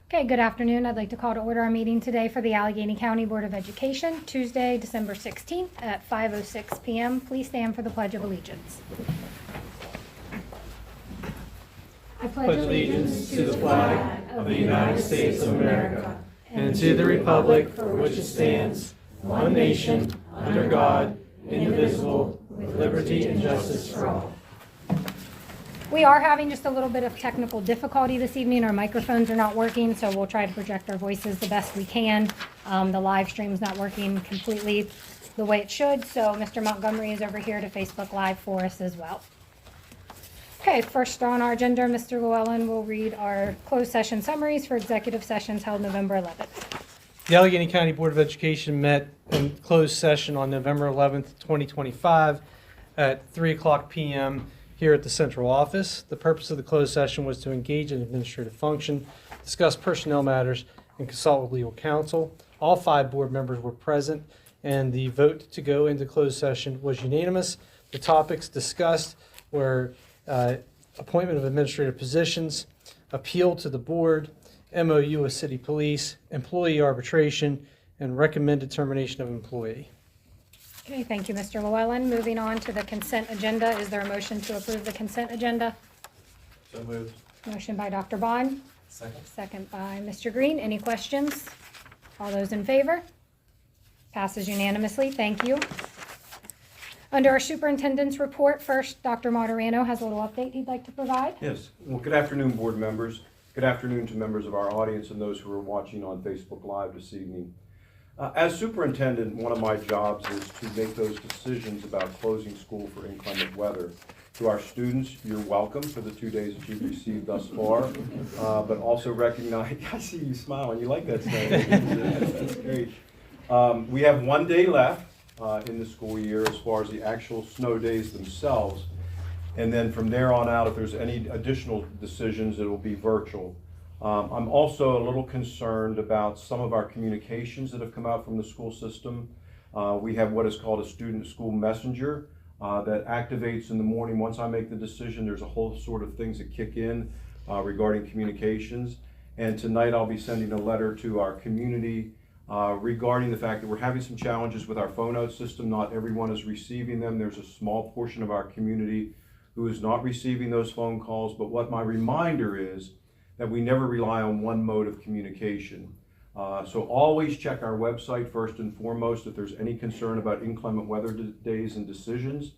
Okay, good afternoon. I'd like to call to order our meeting today for the Allegheny County Board of Education, Tuesday, December 16th at 5:06 p.m. Please stand for the Pledge of Allegiance. I pledge allegiance to the flag of the United States of America and to the republic for which it stands, one nation, under God, indivisible, with liberty and justice for all. We are having just a little bit of technical difficulty this evening. Our microphones are not working, so we'll try to project our voices the best we can. The live stream's not working completely the way it should, so Mr. Montgomery is over here to Facebook Live for us as well. Okay, first on our agenda, Mr. Llewellyn will read our closed session summaries for executive sessions held November 11th. The Allegheny County Board of Education met in closed session on November 11th, 2025 at 3:00 p.m. here at the central office. The purpose of the closed session was to engage in administrative function, discuss personnel matters, and consult with legal counsel. All 5 board members were present, and the vote to go into closed session was unanimous. The topics discussed were appointment of administrative positions, appeal to the board, MOU with city police, employee arbitration, and recommended termination of employee. Okay, thank you, Mr. Llewellyn. Moving on to the consent agenda. Is there a motion to approve the consent agenda? So moved. Motion by Dr. Bond. Second. Second by Mr. Green. Any questions? All those in favor? Passes unanimously. Thank you. Under our superintendent's report, first, Dr. Martirano has a little update he'd like to provide. Yes. Well, good afternoon, board members. Good afternoon to members of our audience and those who are watching on Facebook Live this evening. As superintendent, one of my jobs is to make those decisions about closing school for inclement weather. To our students, you're welcome for the 2 days that you've received thus far, but also recognize, I see you smiling, you like that stuff. That's great. We have 1 day left in the school year as far as the actual snow days themselves. And then from there on out, if there's any additional decisions, it will be virtual. I'm also a little concerned about some of our communications that have come out from the school system. We have what is called a student school messenger that activates in the morning. Once I make the decision, there's a whole sort of things that kick in regarding communications. And tonight I'll be sending a letter to our community regarding the fact that we're having some challenges with our phone out system. Not everyone is receiving them. There's a small portion of our community who is not receiving those phone calls. But what my reminder is that we never rely on one mode of communication. So always check our website first and foremost if there's any concern about inclement weather days and decisions.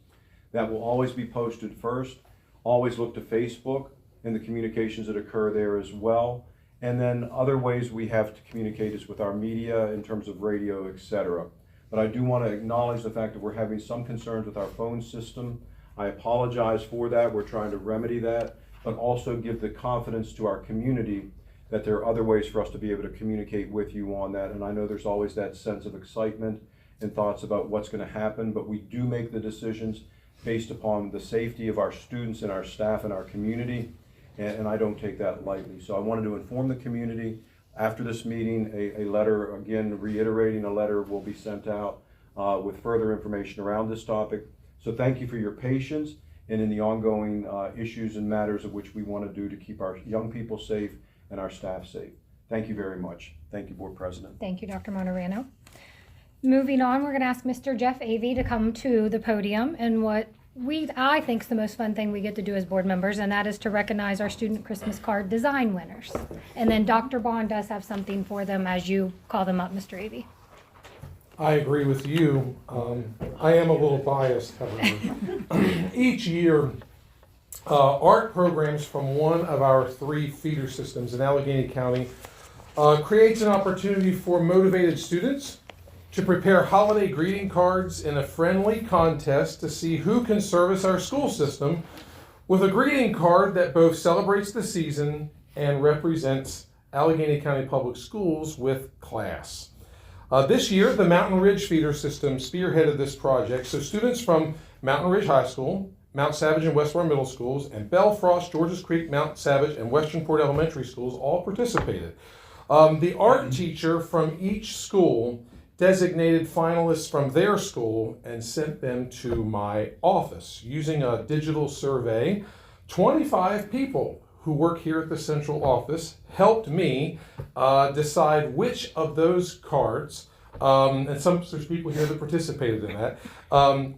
That will always be posted first. Always look to Facebook and the communications that occur there as well. And then other ways we have to communicate is with our media in terms of radio, etc. But I do want to acknowledge the fact that we're having some concerns with our phone system. I apologize for that. We're trying to remedy that, but also give the confidence to our community that there are other ways for us to be able to communicate with you on that. And I know there's always that sense of excitement and thoughts about what's going to happen, but we do make the decisions based upon the safety of our students and our staff and our community. And I don't take that lightly. So I wanted to inform the community after this meeting, a letter, again, reiterating a letter will be sent out with further information around this topic. So thank you for your patience and in the ongoing issues and matters of which we want to do to keep our young people safe and our staff safe. Thank you very much. Thank you, Board President. Thank you, Dr. Martirano. Moving on, we're going to ask Mr. Jeff Avey to come to the podium and what I think is the most fun thing we get to do as board members, and that is to recognize our student Christmas card design winners. And then Dr. Bond does have something for them as you call them up, Mr. Avey. I agree with you. I am a little biased, however. Each year, art programs from one of our 3 feeder systems in Allegheny County creates an opportunity for motivated students to prepare holiday greeting cards in a friendly contest to see who can service our school system with a greeting card that both celebrates the season and represents Allegheny County Public Schools with class. This year, the Mountain Ridge feeder system spearheaded this project, so students from Mountain Ridge High School, Mount Savage and Westmore Middle Schools, and Belfrost, Georges Creek, Mount Savage, and Westernport Elementary Schools all participated. The art teacher from each school designated finalists from their school and sent them to my office. Using a digital survey, 25 people who work here at the central office helped me decide which of those cards, and there's people here that participated in that,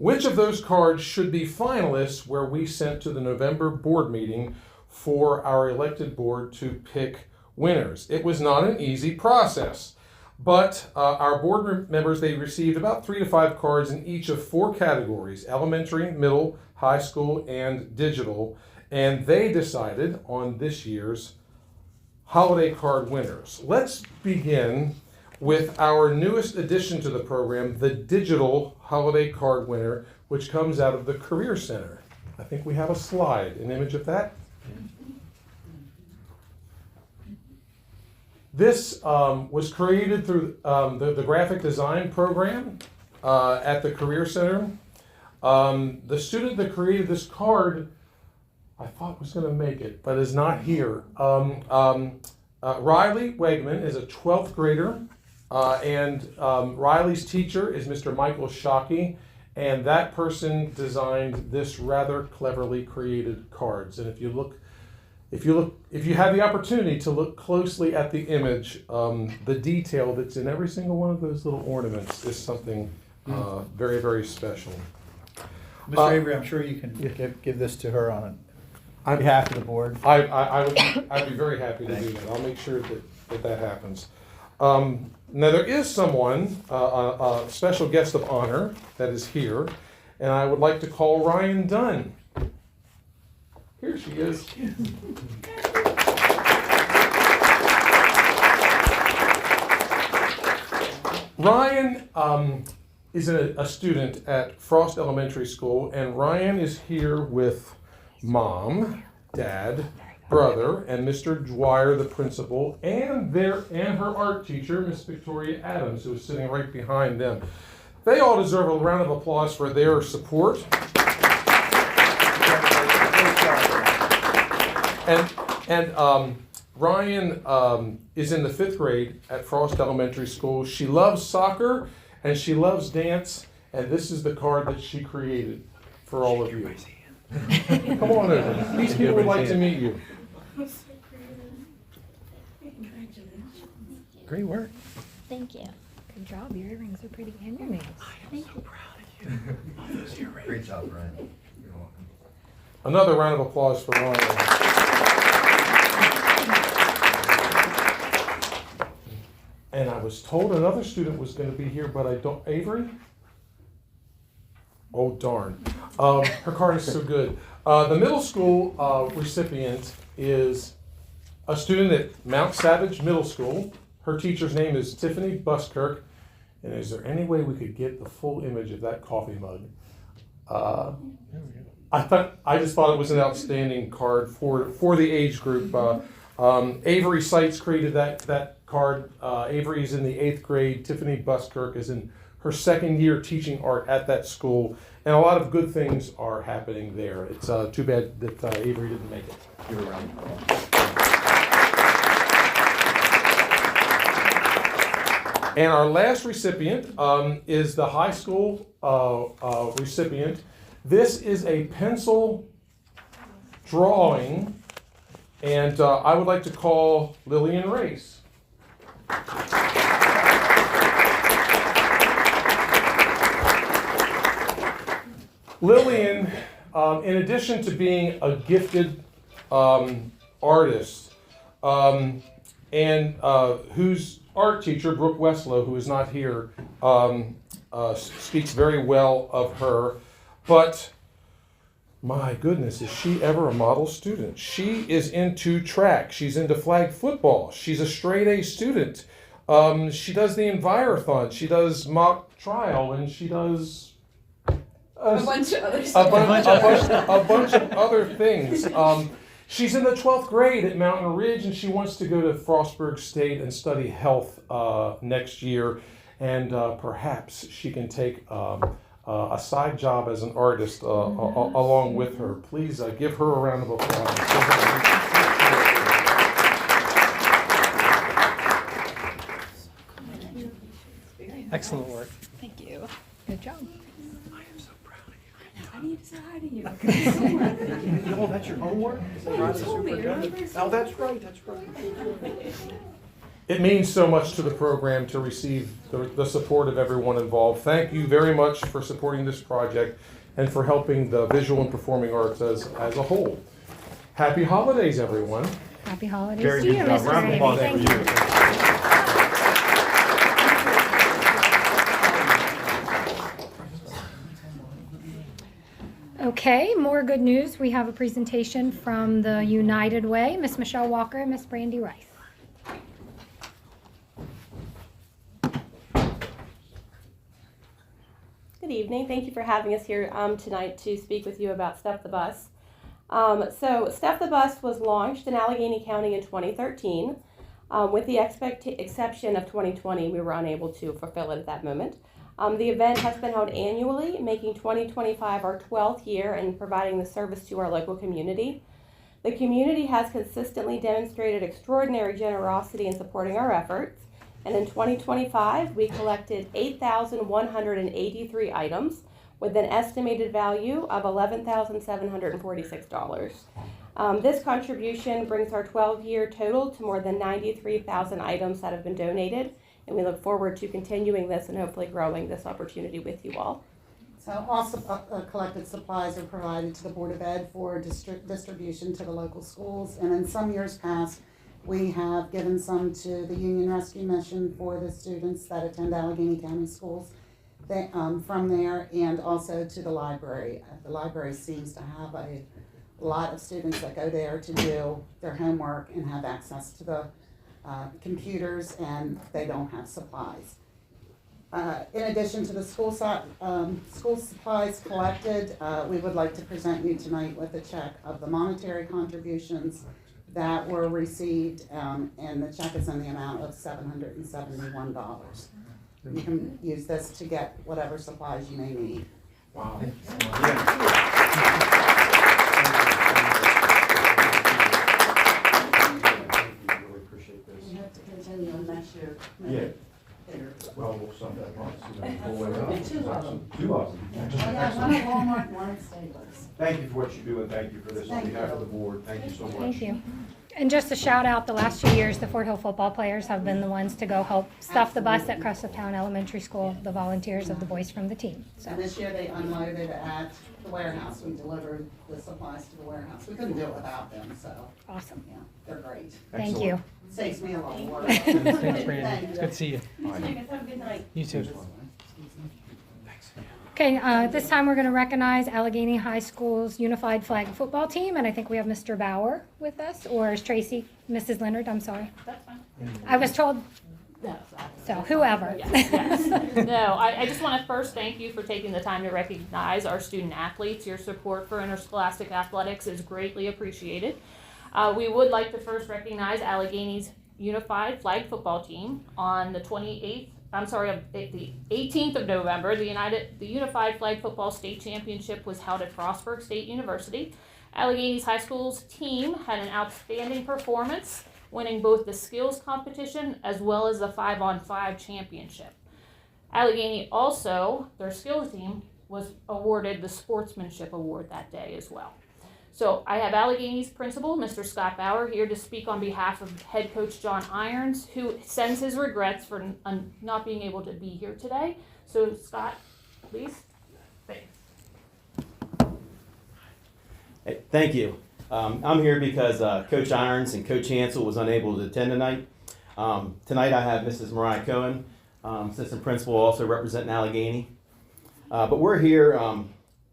which of those cards should be finalists where we sent to the November board meeting for our elected board to pick winners. It was not an easy process, but our board members, they received about 3 to 5 cards in each of 4 categories: elementary, middle, high school, and digital, and they decided on this year's holiday card winners. Let's begin with our newest addition to the program, the digital holiday card winner, which comes out of the Career Center. I think we have a slide, an image of that. This was created through the graphic design program at the Career Center. The student that created this card, I thought was going to make it, but is not here. Riley Wegman is a 12th grader, and Riley's teacher is Mr. Michael Shockey, and that person designed this rather cleverly created cards. And if you have the opportunity to look closely at the image, the detail that's in every single one of those little ornaments is something very, very special. Mr. Avery, I'm sure you can give this to her on behalf of the board. I'd be very happy to do that. I'll make sure that happens. Now there is someone, a special guest of honor that is here, and I would like to call Ryan Dunn. Here she is. Ryan is a student at Frost Elementary School, and Ryan is here with Mom, Dad, brother, and Mr. Dwyer, the principal, and her art teacher, Miss Victoria Adams, who is sitting right behind them. They all deserve a round of applause for their support. And Ryan is in the 5th grade at Frost Elementary School. She loves soccer and she loves dance, and this is the card that she created for all of you. Come on over. These people would like to meet you. Great work. Thank you. Good job. Your earrings are pretty, and your nails. Great job, Brian. You're welcome. Another round of applause for Ryan. And I was told another student was going to be here, but I don't. Avery? Oh, darn. Her card is so good. The middle school recipient is a student at Mount Savage Middle School. Her teacher's name is Tiffany Buskirk. And is there any way we could get the full image of that coffee mug? I just thought it was an outstanding card for the age group. Avery Seitz created that card. Avery is in the 8th grade. Tiffany Buskirk is in her 2nd year teaching art at that school. And a lot of good things are happening there. It's too bad that Avery didn't make it. Give her a round of applause. And our last recipient is the high school recipient. This is a pencil drawing, and I would like to call Lillian Race. Lillian, in addition to being a gifted artist, and whose art teacher, Brooke Westlow, who is not here, speaks very well of her. But my goodness, is she ever a model student? She is into track. She's into flag football. She's a straight A student. She does the Envirothon. She does mock trial, and she does A bunch of other stuff. a bunch of other things. She's in the 12th grade at Mountain Ridge, and she wants to go to Frostburg State and study health next year. And perhaps she can take a side job as an artist along with her. Please give her a round of applause. Excellent work. Thank you. Good job. I am so proud of you. I need to say hi to you. Oh, that's your homework? You told me, remember? Oh, that's right, that's right. It means so much to the program to receive the support of everyone involved. Thank you very much for supporting this project and for helping the visual and performing arts as a whole. Happy holidays, everyone. Happy holidays Very to you, good job. Mr. Round of Gravy. applause Thank for you. you. Okay, more good news. We have a presentation from the United Way, Miss Michelle Walker and Miss Brandy Rice. Good evening. Thank you for having us here tonight to speak with you about Step the Bus. So Step the Bus was launched in Allegheny County in 2013. With the exception of 2020, we were unable to fulfill it at that moment. The event has been held annually, making 2025 our 12th year and providing the service to our local community. The community has consistently demonstrated extraordinary generosity in supporting our efforts, and in 2025, we collected 8,183 items with an estimated value of $11,746. This contribution brings our 12-year total to more than 93,000 items that have been donated, and we look forward to continuing this and hopefully growing this opportunity with you all. So all collected supplies are provided to the Board of Ed for distribution to the local schools. And in some years past, we have given some to the Union Rescue Mission for the students that attend Allegheny County schools from there, and also to the library. The library seems to have a lot of students that go there to do their homework and have access to the computers, and they don't have supplies. In addition to the school supplies collected, we would like to present you tonight with a check of the monetary contributions that were received, and the check is in the amount of $771. You can use this to get whatever supplies you may need. Wow. Really appreciate this. You have to continue unless you're. Yeah. There. Well, we'll sum that up. We'll weigh it up. Two of them. Two of them. I got one at Walmart, one at Staples. Thank you for what you do, and thank you for this on Thank behalf you. of the board. Thank you so much. Thank you. And just a shout out, the last 2 years, the Fort Hill football players have been the ones to go help stuff the bus at Crescent Town Elementary School, the volunteers of the boys from the team. So And this year they unloaded at the warehouse. We delivered the supplies to the warehouse. We couldn't do it without them, so, awesome. yeah, they're great. Thank you. Saves me a lot of work. Thanks, Thank Brandy. you. Good to see you. Have a good night. You too. Okay, this time we're going to recognize Allegheny High School's Unified Flag Football Team, and I think we have Mr. Bauer with us, or is Tracy, Mrs. Leonard, I'm sorry. That's fine. I was told, No, so whoever. yes. No, I just want to first thank you for taking the time to recognize our student athletes. Your support for interscholastic athletics is greatly appreciated. We would like to first recognize Allegheny's Unified Flag Football Team on the 18th of November. The Unified Flag Football State Championship was held at Frostburg State University. Allegheny's high school's team had an outstanding performance, winning both the skills competition as well as the 5-on-5 championship. Allegheny also, their skills team, was awarded the Sportsmanship Award that day as well. So I have Allegheny's principal, Mr. Scott Bauer, here to speak on behalf of head coach John Irons, who sends his regrets for not being able to be here today. So Scott, please. Thanks. Hey, thank you. I'm here because Coach Irons and Coach Hansel was unable to attend tonight. Tonight I have Mrs. Mariah Cohen, assistant principal, also representing Allegheny. But we're here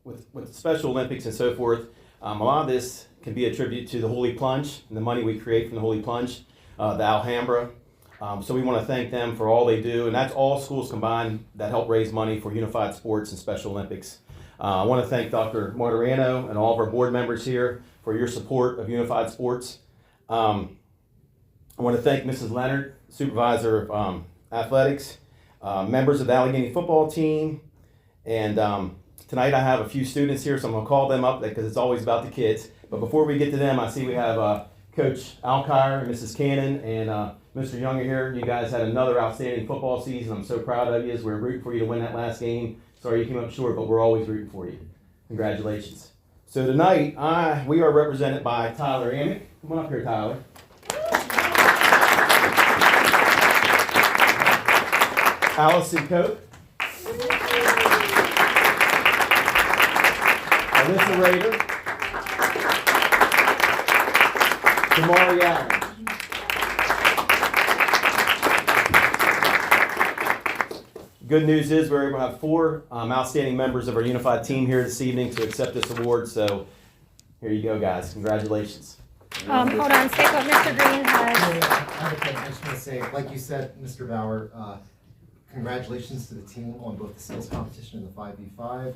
with the Special Olympics and so forth. A lot of this can be attributed to the Holy Plunge and the money we create from the Holy Plunge, the Alhambra. So we want to thank them for all they do, and that's all schools combined that help raise money for Unified Sports and Special Olympics. I want to thank Dr. Martirano and all of our board members here for your support of Unified Sports. I want to thank Mrs. Leonard, Supervisor of Athletics, members of the Allegheny football team, and tonight I have a few students here, so I'm going to call them up because it's always about the kids. But before we get to them, I see we have Coach Alkire, Mrs. Cannon, and Mr. Younger here. You guys had another outstanding football season. I'm so proud of you as we're rooting for you to win that last game. Sorry you came up short, but we're always rooting for you. Congratulations. So tonight, we are represented by Tyler Amick. Come on up here, Tyler. Allison Cope. Alyssa Rader. Damari Allen. Good news is we're able to have 4 outstanding members of our unified team here this evening to accept this award. So here you go, guys. Congratulations. Hold on, stay put. Mr. Green has. I just want to say, like you said, Mr. Bauer, congratulations to the team on both the skills competition and the 5v5.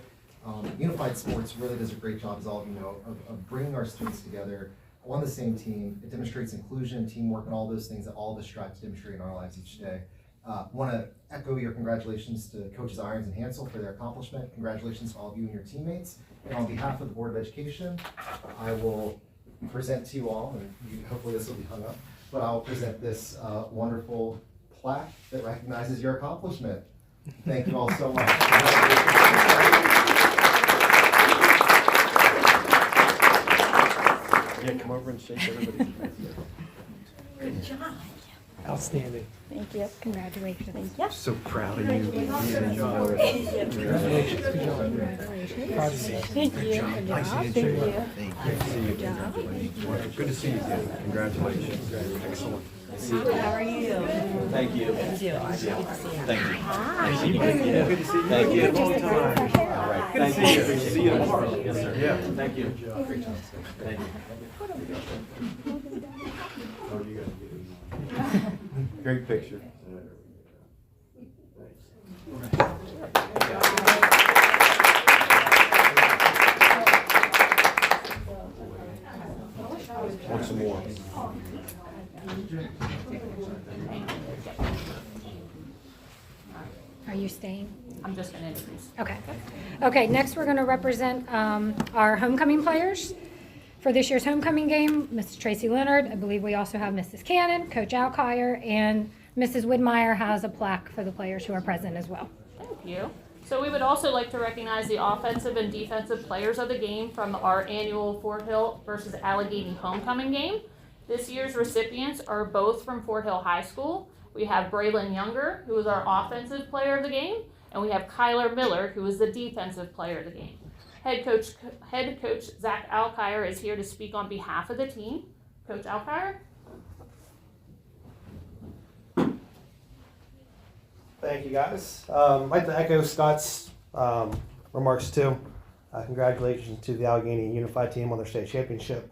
Unified Sports really does a great job, as all of you know, of bringing our students together on the same team. It demonstrates inclusion, teamwork, and all those things that all of us strive to demonstrate in our lives each day. Want to echo your congratulations to Coaches Irons and Hansel for their accomplishment. Congratulations to all of you and your teammates. And on behalf of the Board of Education, I will present to you all, and hopefully this will be hung up, but I'll present this wonderful plaque that recognizes your accomplishment. Thank you all so much. Yeah, come over and shake everybody's hand. Good job. Outstanding. Thank you. Congratulations. Thank you. So proud of you. Congratulations. Good job. Thank you. Thank you. Good to see you again. Congratulations. Excellent. How are you? Thank you. Thank you. Thank you. Good to see you. Thank you. Long time. All right. Thank you. See you tomorrow. Yes, sir. Yeah. Thank you. Thank you. Great picture. Want some more? Are you staying? I'm just going to introduce. Okay. Okay, next we're going to represent our homecoming players. For this year's homecoming game, Mrs. Tracy Leonard, I believe we also have Mrs. Cannon, Coach Alkire, and Mrs. Widmeyer has a plaque for the players who are present as well. Thank you. So we would also like to recognize the offensive and defensive players of the game from our annual Fort Hill versus Allegheny homecoming game. This year's recipients are both from Fort Hill High School. We have Braylon Younger, who is our offensive player of the game, and we have Kyler Miller, who is the defensive player of the game. Head coach Zach Alkire is here to speak on behalf of the team. Coach Alkire. Thank you, guys. I'd like to echo Scott's remarks too. Congratulations to the Allegheny Unified team on their state championship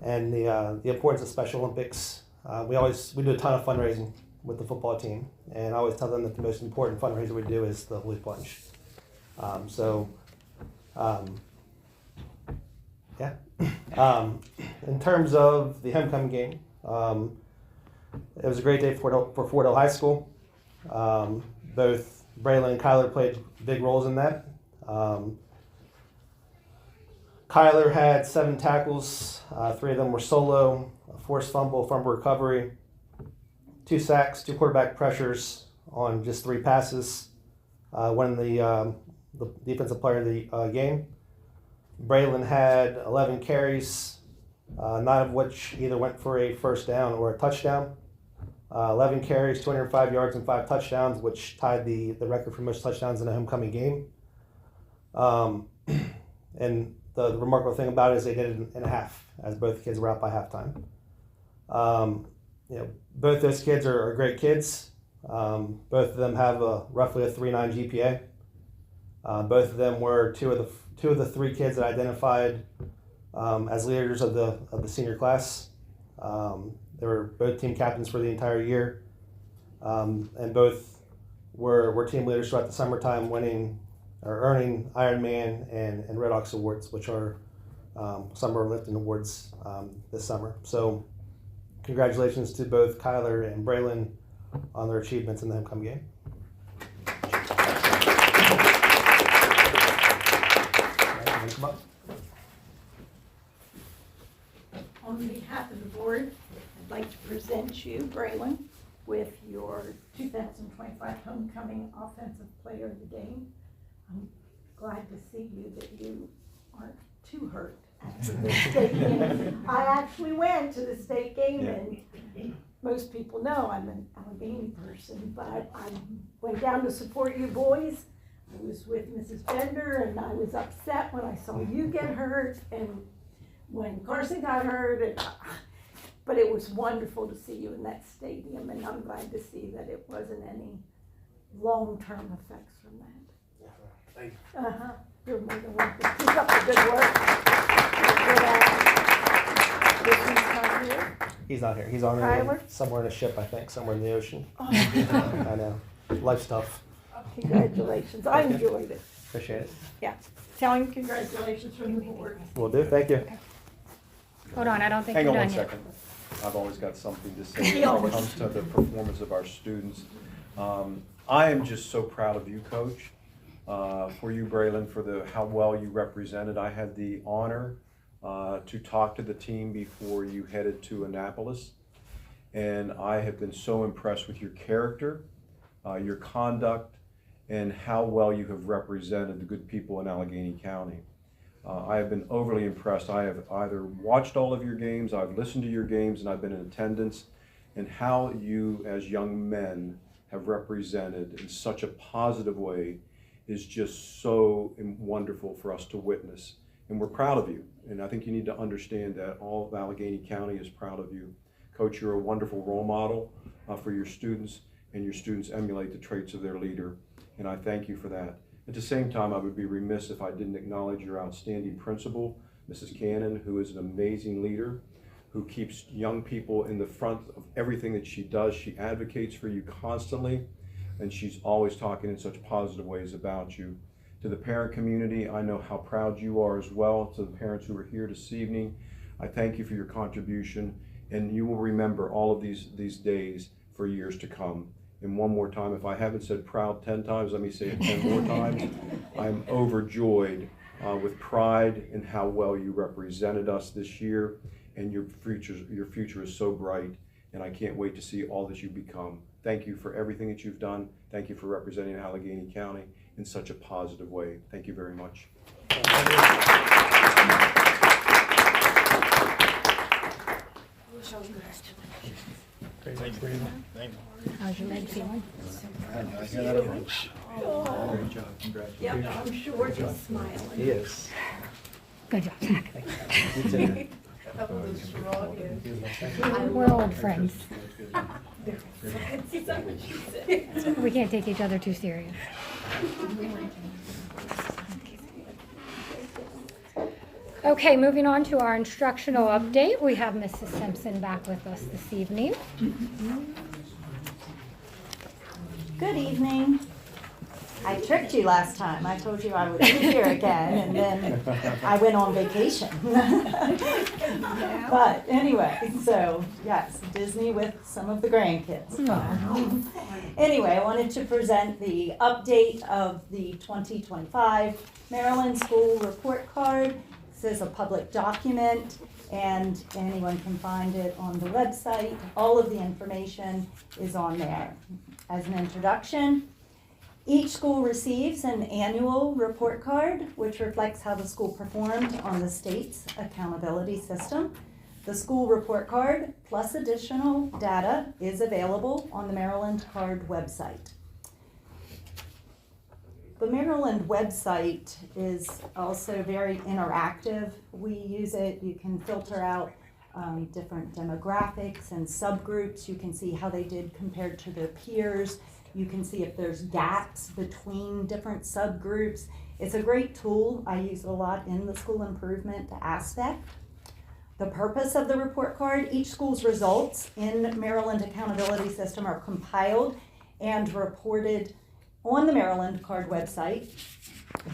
and the importance of Special Olympics. We do a ton of fundraising with the football team, and I always tell them that the most important fundraiser we do is the Holy Plunge. In terms of the homecoming game, it was a great day for Fort Hill High School. Both Braylon and Kyler played big roles in that. Kyler had 7 tackles, 3 of them were solo, a forced fumble recovery, 2 sacks, 2 quarterback pressures on just 3 passes, winning the defensive player of the game. Braylon had 11 carries, 9 of which either went for a first down or a touchdown. 11 carries, 205 yards, and 5 touchdowns, which tied the record for most touchdowns in a homecoming game. And the remarkable thing about it is they did it in a half, as both kids were out by halftime. Both those kids are great kids. Both of them have roughly a 3.9 GPA. Both of them were two of the 3 kids that identified as leaders of the senior class. They were both team captains for the entire year, and both were team leaders throughout the summertime, earning Ironman and Red Ox awards, which are summer lifting awards this summer. So, congratulations to both Kyler and Braylon on their achievements in the homecoming game. On behalf of the board, I'd like to present you, Braylon, with your 2025 Homecoming Offensive Player of the Game. glad to see you that you aren't too hurt after the state game. I actually went to the state game, and most people know I'm an Allegheny person, but I went down to support you boys. I was with Mrs. Bender, and I was upset when I saw you get hurt, and when Carson got hurt, but it was wonderful to see you in that stadium, and I'm glad to see that it wasn't any long-term effects from that. Thank you. You're more than welcome. Keep up the good work. This one's not here. He's not here. He's on Tyler? somewhere in a ship, I think, somewhere in the ocean. Oh. I know. Life's tough. Congratulations. I enjoyed it. Appreciate it. Yeah. Tell him congratulations from the board. Will do. Thank you. Hold on, I don't think Hang you're on one done yet. second. I've always got something to say when it comes to the performance of our students. I am just so proud of you, Coach, for you, Braylon, for how well you represented. I had the honor to talk to the team before you headed to Annapolis, and I have been so impressed with your character, your conduct, and how well you have represented the good people in Allegheny County. I have been overly impressed. I have either watched all of your games, I've listened to your games, and I've been in attendance, and how you as young men have represented in such a positive way is just so wonderful for us to witness. And we're proud of you. And I think you need to understand that all of Allegheny County is proud of you. Coach, you're a wonderful role model for your students, and your students emulate the traits of their leader. And I thank you for that. At the same time, I would be remiss if I didn't acknowledge your outstanding principal, Mrs. Cannon, who is an amazing leader, who keeps young people in the front of everything that she does. She advocates for you constantly, and she's always talking in such positive ways about you. To the parent community, I know how proud you are as well. To the parents who are here this evening, I thank you for your contribution, and you will remember all of these days for years to come. And one more time, if I haven't said proud 10 times, let me say it 10 more times. I'm overjoyed with pride in how well you represented us this year, and your future is so bright, and I can't wait to see all that you become. Thank you for everything that you've done. Thank you for representing Allegheny County in such a positive way. Thank you very much. How's your leg feeling? Great job. Congratulations. Yeah, I'm sure he's smiling. He is. Good job, Zach. You too. We're old friends. We can't take each other too serious. Okay, moving on to our instructional update. We have Mrs. Simpson back with us this evening. Good evening. I tricked you last time. I told you I would be here again, and then I went on vacation. But anyway, so yes, Disney with some of the grandkids. Anyway, I wanted to present the update of the 2025 Maryland School Report Card. This is a public document, and anyone can find it on the website. All of the information is on there. As an introduction, each school receives an annual report card, which reflects how the school performed on the state's accountability system. The school report card, plus additional data, is available on the Maryland Card website. The Maryland website is also very interactive. We use it, you can filter out different demographics and subgroups. You can see how they did compared to their peers. You can see if there's gaps between different subgroups. It's a great tool. I use it a lot in the school improvement aspect. The purpose of the report card, each school's results in Maryland Accountability System are compiled and reported on the Maryland Card website.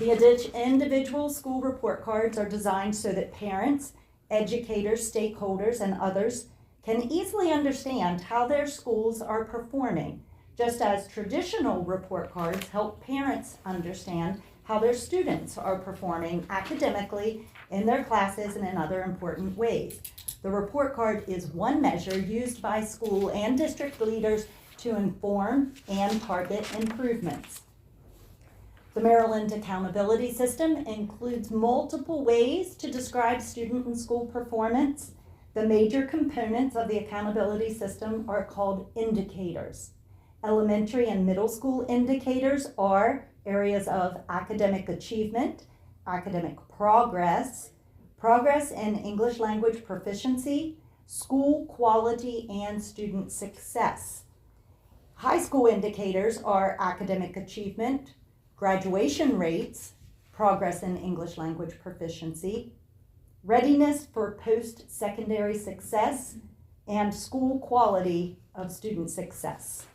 The individual school report cards are designed so that parents, educators, stakeholders, and others can easily understand how their schools are performing, just as traditional report cards help parents understand how their students are performing academically in their classes and in other important ways. The report card is one measure used by school and district leaders to inform and target improvements. The Maryland Accountability System includes multiple ways to describe student and school performance. The major components of the accountability system are called indicators. Elementary and middle school indicators are areas of academic achievement, academic progress, progress in English language proficiency, school quality, and student success. High school indicators are academic achievement, graduation rates, progress in English language proficiency, readiness for post-secondary success, and school quality of student success.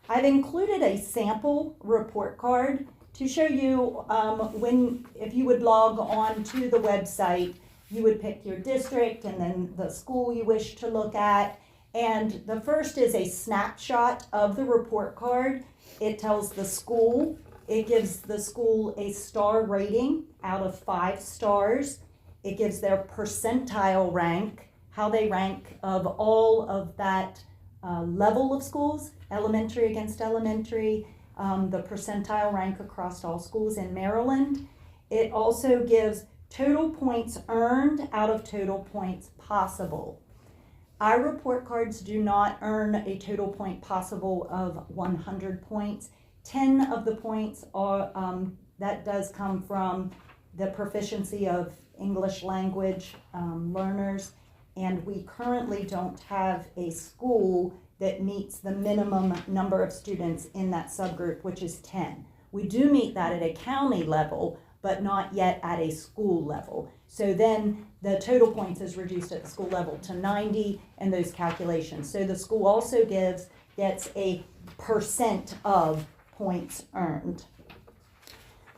I've included a sample report card to show you if you would log on to the website, you would pick your district and then the school you wish to look at. And the first is a snapshot of the report card. It tells the school, it gives the school a star rating out of 5 stars. It gives their percentile rank, how they rank of all of that level of schools, elementary against elementary, the percentile rank across all schools in Maryland. It also gives total points earned out of total points possible. Our report cards do not earn a total point possible of 100 points. 10 of the points are, that does come from the proficiency of English language learners, and we currently don't have a school that meets the minimum number of students in that subgroup, which is 10. We do meet that at a county level, but not yet at a school level. So then the total points is reduced at the school level to 90 and those calculations. So the school also gets a percent of points earned.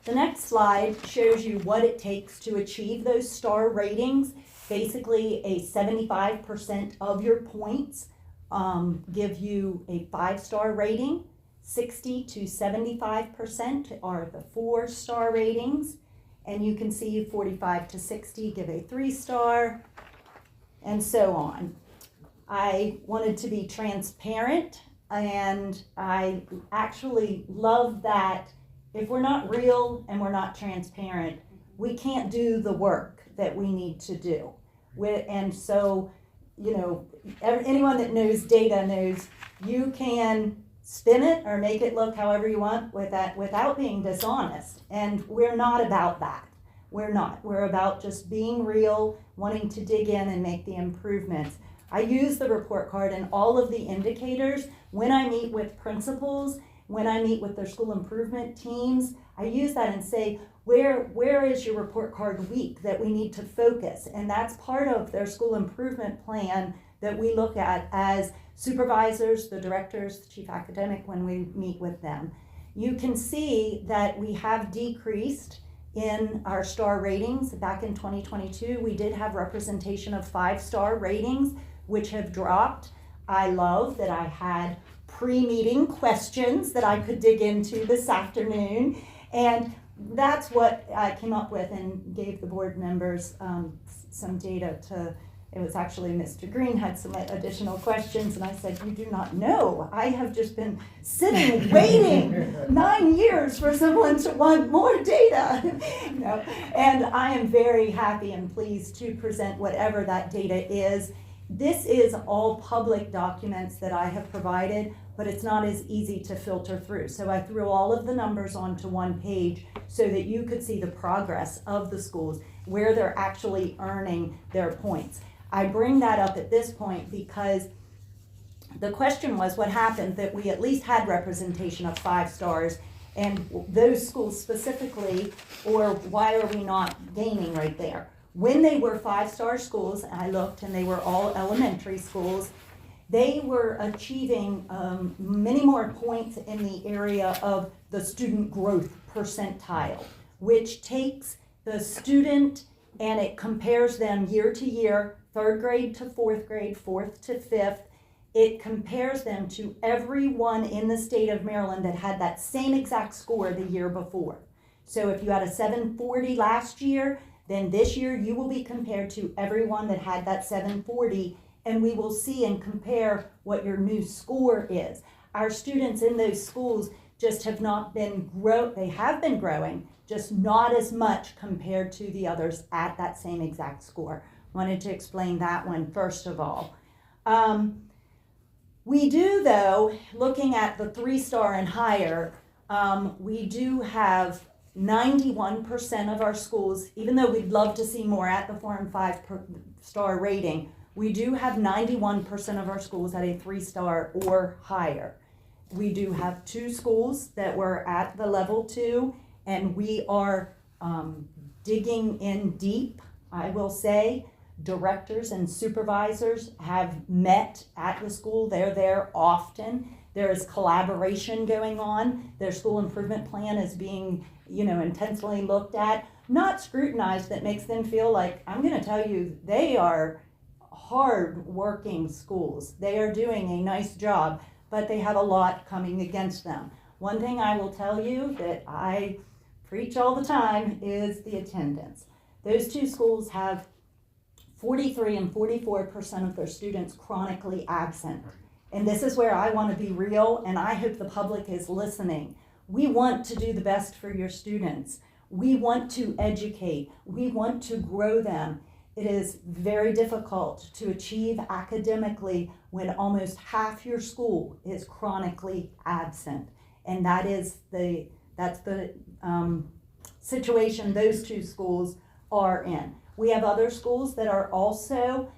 The next slide shows you what it takes to achieve those star ratings. Basically, a 75% of your points give you a 5-star rating. 60 to 75% are the 4-star ratings. And you can see 45 to 60 give a 3-star, and so on. I wanted to be transparent, and I actually love that if we're not real and we're not transparent, we can't do the work that we need to do. And so, you know, anyone that knows data knows you can spin it or make it look however you want without being dishonest. And we're not about that. We're not. We're about just being real, wanting to dig in and make the improvements. I use the report card and all of the indicators when I meet with principals, when I meet with their school improvement teams. I use that and say, where is your report card weak that we need to focus? And that's part of their school improvement plan that we look at as supervisors, the directors, the chief academic, when we meet with them. You can see that we have decreased in our star ratings. Back in 2022, we did have representation of 5-star ratings, which have dropped. I love that I had pre-meeting questions that I could dig into this afternoon, and that's what I came up with and gave the board members some data to. It was actually Mr. Green had some additional questions, and I said, you do not know. I have just been sitting, waiting 9 years for someone to want more data. No. And I am very happy and pleased to present whatever that data is. This is all public documents that I have provided, but it's not as easy to filter through. So I threw all of the numbers onto one page so that you could see the progress of the schools, where they're actually earning their points. I bring that up at this point because the question was what happened that we at least had representation of 5 stars, and those schools specifically, or why are we not gaining right there? When they were 5-star schools, I looked and they were all elementary schools, they were achieving many more points in the area of the student growth percentile, which takes the student and it compares them year to year, 3rd grade to 4th grade, 4th to 5th. It compares them to everyone in the state of Maryland that had that same exact score the year before. So if you had a 740 last year, then this year you will be compared to everyone that had that 740, and we will see and compare what your new score is. Our students in those schools just have not been they have been growing, just not as much compared to the others at that same exact score. Wanted to explain that one first of all. We do, though, looking at the 3-star and higher, we do have 91% of our schools, even though we'd love to see more at the 4 and 5-star rating, we do have 91% of our schools at a 3-star or higher. We do have 2 schools that were at the level 2, and we are digging in deep, I will say. Directors and supervisors have met at the school. They're there often. There is collaboration going on. Their school improvement plan is being, intensely looked at, not scrutinized. That makes them feel like, I'm going to tell you, they are hard-working schools. They are doing a nice job, but they have a lot coming against them. One thing I will tell you that I preach all the time is the attendance. Those 2 schools have 43 and 44% of their students chronically absent. And this is where I want to be real, and I hope the public is listening. We want to do the best for your students. We want to educate. We want to grow them. It is very difficult to achieve academically when almost half your school is chronically absent. And that's the situation those 2 schools are in. We have other schools that are also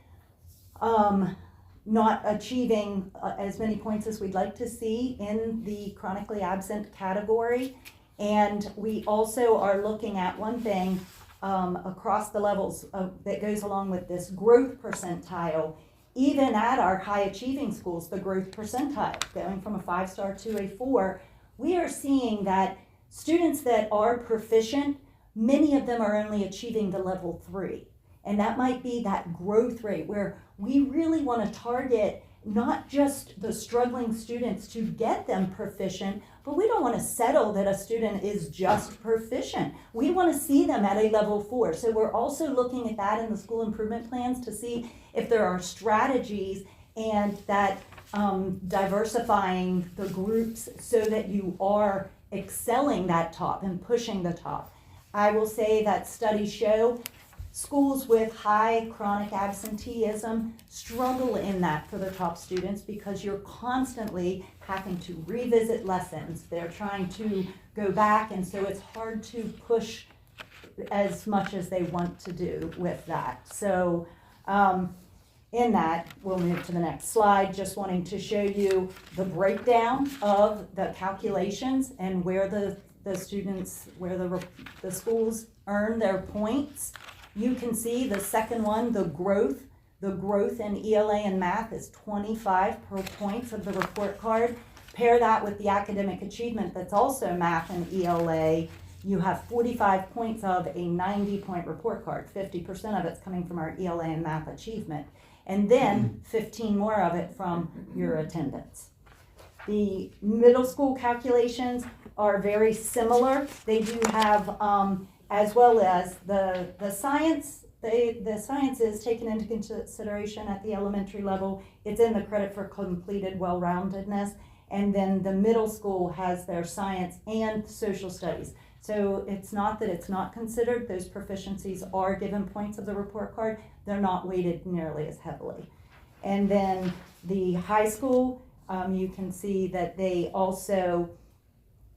not achieving as many points as we'd like to see in the chronically absent category. And we also are looking at one thing across the levels that goes along with this growth percentile. Even at our high achieving schools, the growth percentile, going from a 5-star to a 4, we are seeing that students that are proficient, many of them are only achieving the level 3. And that might be that growth rate where we really want to target not just the struggling students to get them proficient, but we don't want to settle that a student is just proficient. We want to see them at a level 4. So we're also looking at that in the school improvement plans to see if there are strategies and that diversifying the groups so that you are excelling that top and pushing the top. I will say that studies show schools with high chronic absenteeism struggle in that for the top students because you're constantly having to revisit lessons. They're trying to go back, and so it's hard to push as much as they want to do with that. So in that, we'll move to the next slide, just wanting to show you the breakdown of the calculations and where the students, where the schools earn their points. You can see the second one, the growth in ELA and math is 25 per points of the report card. Pair that with the academic achievement that's also math and ELA, you have 45 points of a 90-point report card. 50% of it's coming from our ELA and math achievement. And then 15 more of it from your attendance. The middle school calculations are very similar. They do have, as well as the science, the science is taken into consideration at the elementary level. It's in the credit for completed well-roundedness. And then the middle school has their science and social studies. So it's not that it's not considered. Those proficiencies are given points of the report card. They're not weighted nearly as heavily. And then the high school, you can see that they also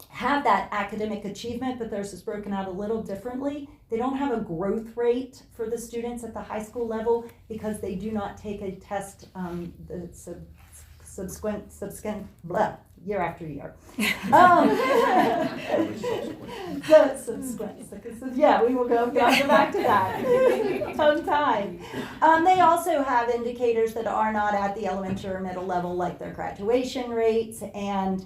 have that academic achievement, but theirs is broken out a little differently. They don't have a growth rate for the students at the high school level because they do not take a test year after year. Yeah, we will go back to that. Tongue tied. They also have indicators that are not at the elementary or middle level, like their graduation rates and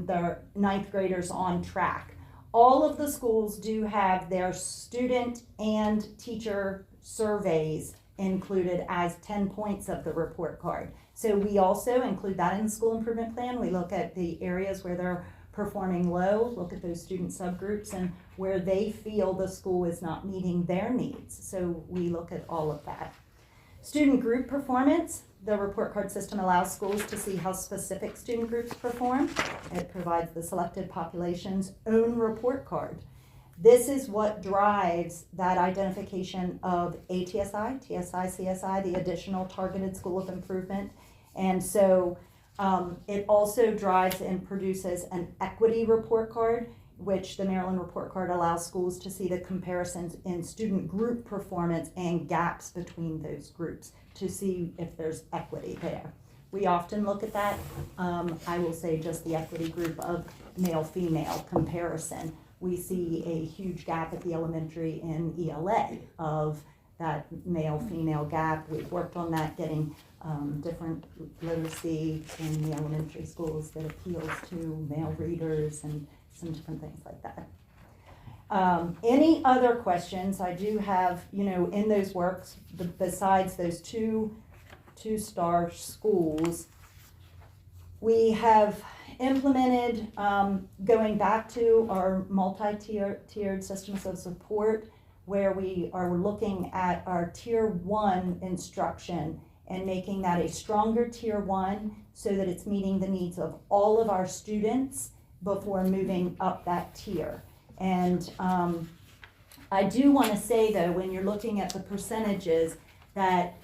their ninth graders on track. All of the schools do have their student and teacher surveys included as 10 points of the report card. So we also include that in the school improvement plan. We look at the areas where they're performing low, look at those student subgroups and where they feel the school is not meeting their needs. So we look at all of that. Student group performance, The report card system allows schools to see how specific student groups perform. It provides the selected population's own report card. This is what drives that identification of ATSI, TSI, CSI, the additional targeted school of improvement. And so it also drives and produces an equity report card, which the Maryland report card allows schools to see the comparisons in student group performance and gaps between those groups to see if there's equity there. We often look at that. I will say just the equity group of male-female comparison. We see a huge gap at the elementary in ELA of that male-female gap. We've worked on that, getting different literacy in the elementary schools that appeals to male readers and some different things like that. Any other questions? I do have, in those works, besides those two-star schools, we have implemented, going back to our multi-tiered systems of support, where we are looking at our tier 1 instruction and making that a stronger tier 1 so that it's meeting the needs of all of our students before moving up that tier. And I do want to say, though, when you're looking at the percentages, that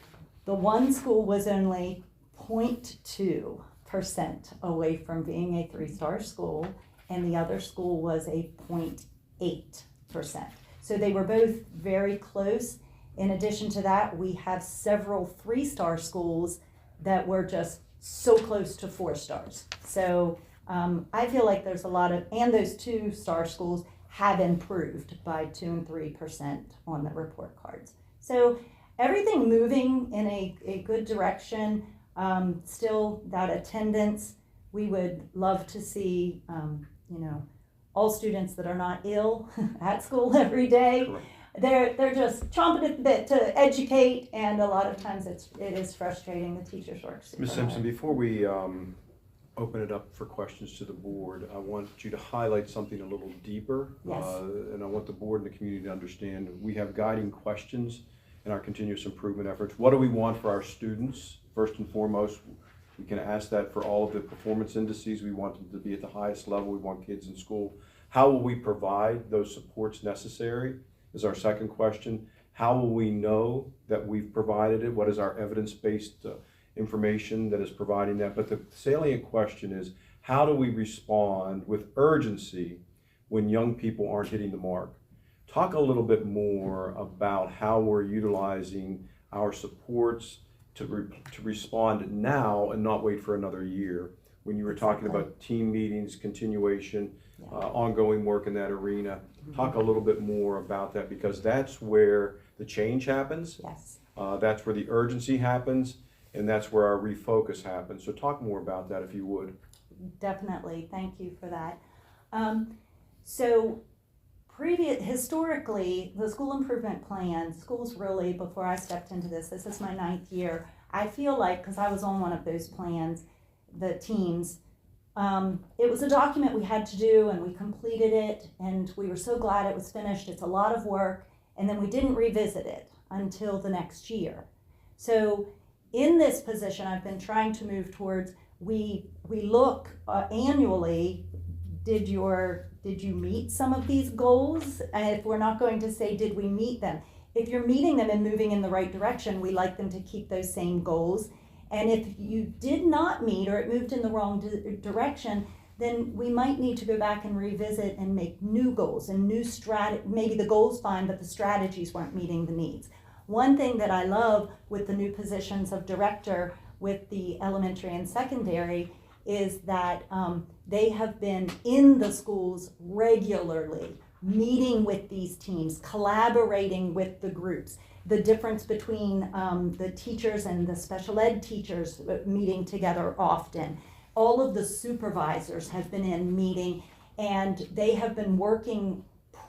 the one school was only 0.2% away from being a 3-star school, and the other school was a 0.8%. So they were both very close. In addition to that, we have several 3-star schools that were just so close to 4 stars. So I feel like there's a lot of, and those 2-star schools have improved by 2 and 3% on the report cards. So everything moving in a good direction. Still, that attendance, we would love to see, all students that are not ill at school every day. Correct. They're just chomping at the bit to educate, and a lot of times it is frustrating. The teachers work super Ms. Simpson, hard. before we open it up for questions to the board, I want you to highlight something a little deeper. Yes. And I want the board and the community to understand, we have guiding questions in our continuous improvement efforts. What do we want for our students? First and foremost, we can ask that for all of the performance indices. We want them to be at the highest level. We want kids in school. How will we provide those supports necessary is our second question. How will we know that we've provided it? What is our evidence-based information that is providing that? But the salient question is, how do we respond with urgency when young people aren't hitting the mark? Talk a little bit more about how we're utilizing our supports to respond now and not wait for another year. When you were talking about team meetings, continuation, ongoing work in that arena, talk a little bit more about that, because that's where the change happens. Yes. That's where the urgency happens, and that's where our refocus happens. So talk more about that if you would. Definitely. Thank you for that. Historically, the school improvement plan, schools really, before I stepped into this is my 9th year. I feel like, because I was on one of those plans, the teams, it was a document we had to do, and we completed it, and we were so glad it was finished. It's a lot of work, and then we didn't revisit it until the next year. So in this position, I've been trying to move towards, we look annually, did you meet some of these goals? And if we're not going to say, did we meet them? If you're meeting them and moving in the right direction, we like them to keep those same goals. And if you did not meet, or it moved in the wrong direction, then we might need to go back and revisit and make new goals and new maybe the goals fine, but the strategies weren't meeting the needs. One thing that I love with the new positions of director with the elementary and secondary is that they have been in the schools regularly, meeting with these teams, collaborating with the groups. The difference between the teachers and the special ed teachers meeting together often. All of the supervisors have been in meeting, and they have been working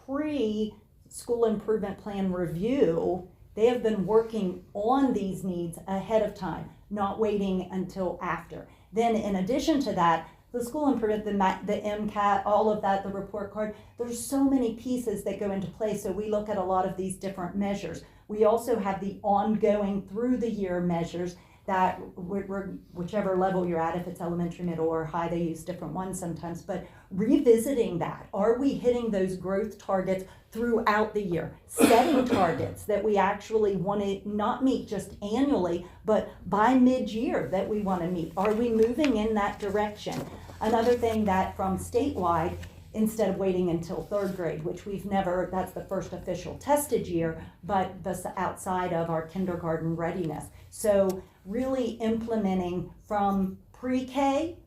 pre-school improvement plan review. They have been working on these needs ahead of time, not waiting until after. Then in addition to that, the school improvement, the MCAT, all of that, the report card, there's so many pieces that go into play. So we look at a lot of these different measures. We also have the ongoing through the year measures that whichever level you're at, if it's elementary, middle, or high, they use different ones sometimes, but revisiting that. Are we hitting those growth targets throughout the year? Setting targets that we actually want to not meet just annually, but by mid-year that we want to meet. Are we moving in that direction? Another thing that from statewide, instead of waiting until third grade, which we've never, that's the first official tested year, but that's outside of our kindergarten readiness. So really implementing from pre-K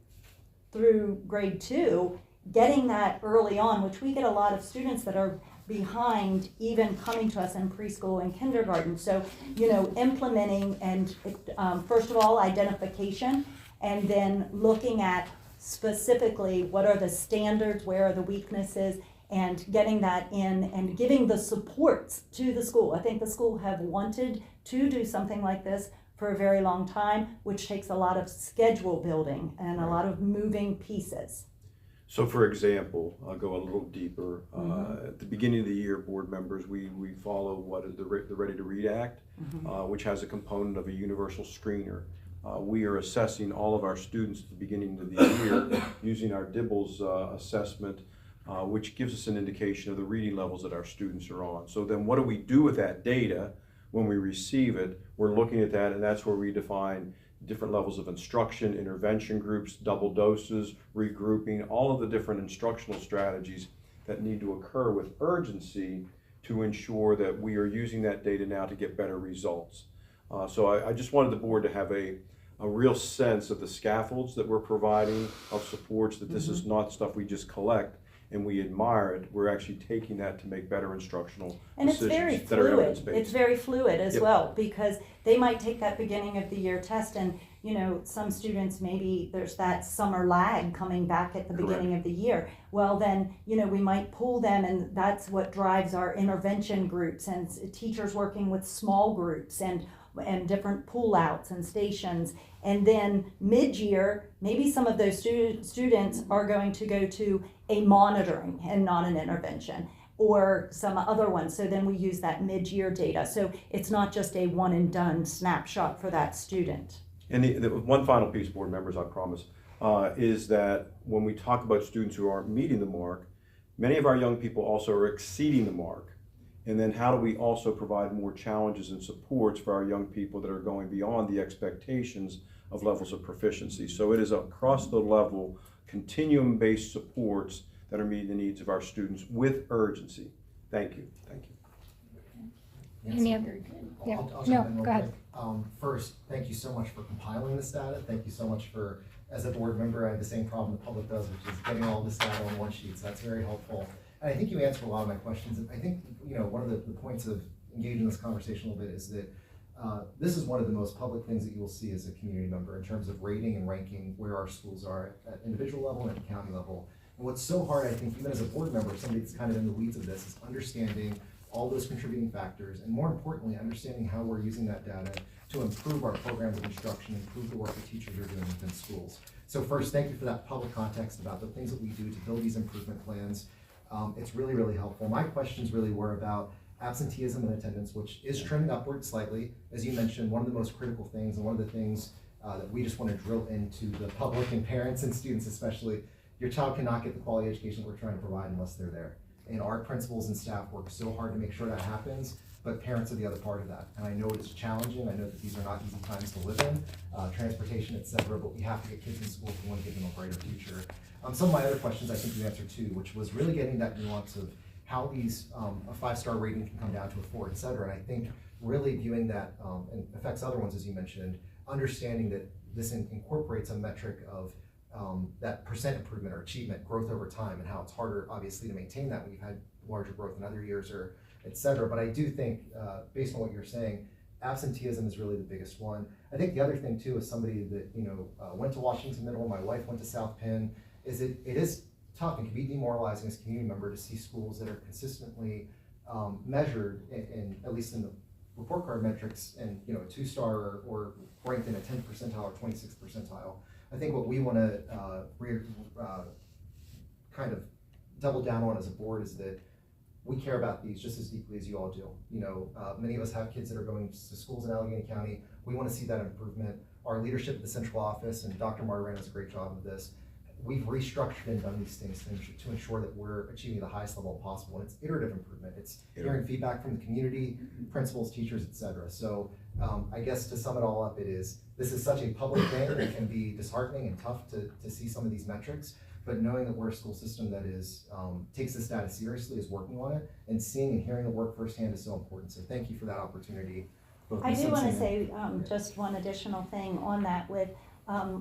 through grade 2, getting that early on, which we get a lot of students that are behind even coming to us in preschool and kindergarten. So, implementing and first of all, identification, and then looking at specifically what are the standards, where are the weaknesses, and getting that in and giving the supports to the school. I think the school have wanted to do something like this for a very long time, which takes a lot of schedule building and a lot of moving pieces. So for example, I'll go a little deeper. At the beginning of the year, board members, we follow what is the Ready to Read Act, which has a component of a universal screener. We are assessing all of our students at the beginning of the year using our DIBELS assessment, which gives us an indication of the reading levels that our students are on. So then what do we do with that data when we receive it? We're looking at that, and that's where we define different levels of instruction, intervention groups, double doses, regrouping, all of the different instructional strategies that need to occur with urgency to ensure that we are using that data now to get better results. So I just wanted the board to have a real sense of the scaffolds that we're providing, of supports, that this is not stuff we just collect and we admire it. We're actually taking that to make better instructional decisions that are evidence-based. It's very fluid as well, because they might take that beginning of the year test, and some students, maybe there's that summer lag coming back at the beginning of the year. Well, then we might pull them, and that's what drives our intervention groups and teachers working with small groups and different pull outs and stations. And then mid-year, maybe some of those students are going to go to a monitoring and not an intervention, or some other one. So then we use that mid-year data. So it's not just a one and done snapshot for that student. And the one final piece, board members, I promise, is that when we talk about students who aren't meeting the mark, many of our young people also are exceeding the mark. And then how do we also provide more challenges and supports for our young people that are going beyond the expectations of levels of proficiency? So it is across the level, continuum-based supports that are meeting the needs of our students with urgency. Thank you. Thank you. Any other? Yeah. I'll No, jump in real go ahead. quick. First, thank you so much for compiling this data. Thank you so much for, as a board member, I have the same problem the public does, which is getting all this data on one sheet. So that's very helpful. And I think you answered a lot of my questions. I think one of the points of engaging this conversation a little bit is that this is one of the most public things that you will see as a community member in terms of rating and ranking where our schools are at individual level and at county level. And what's so hard, I think, even as a board member, somebody that's kind of in the weeds of this, is understanding all those contributing factors, and more importantly, understanding how we're using that data to improve our programs of instruction, improve the work that teachers are doing within schools. So first, thank you for that public context about the things that we do to build these improvement plans. It's really, really helpful. My questions really were about absenteeism and attendance, which is trending upward slightly. As you mentioned, one of the most critical things, and one of the things that we just want to drill into the public and parents and students especially, your child cannot get the quality education that we're trying to provide unless they're there. And our principals and staff work so hard to make sure that happens, but parents are the other part of that. And I know it's challenging. I know that these are not easy times to live in, transportation, et cetera, but we have to get kids in school if we want to give them a brighter future. Some of my other questions I think you answered too, which was really getting that nuance of how these, a 5-star rating can come down to a 4, et cetera. And I think really viewing that, and affects other ones, as you mentioned, understanding that this incorporates a metric of that percent improvement or achievement, growth over time, and how it's harder, obviously, to maintain that when you've had larger growth in other years, or et cetera. But I do think, based on what you're saying, absenteeism is really the biggest one. I think the other thing too, is somebody that went to Washington Middle, my wife went to South Penn, is it is tough and can be demoralizing as a community member to see schools that are consistently measured in at least in the report card metrics, and a 2-star or ranked in a 10th percentile or 26th percentile. I think what we want to kind of double down on as a board is that we care about these just as deeply as you all do. You know, many of us have kids that are going to schools in Allegheny County. We want to see that improvement. Our leadership at the central office, and Dr. Martirena does a great job of this, we've restructured and done these things to ensure that we're achieving the highest level possible. And it's iterative improvement. It's hearing feedback from the community, principals, teachers, etc. So I guess to sum it all up, this is such a public thing that it can be disheartening and tough to see some of these metrics. But knowing that we're a school system that takes this data seriously, is working on it, and seeing and hearing the work firsthand is so important. So thank you for that opportunity. I do want to say just one additional thing on that.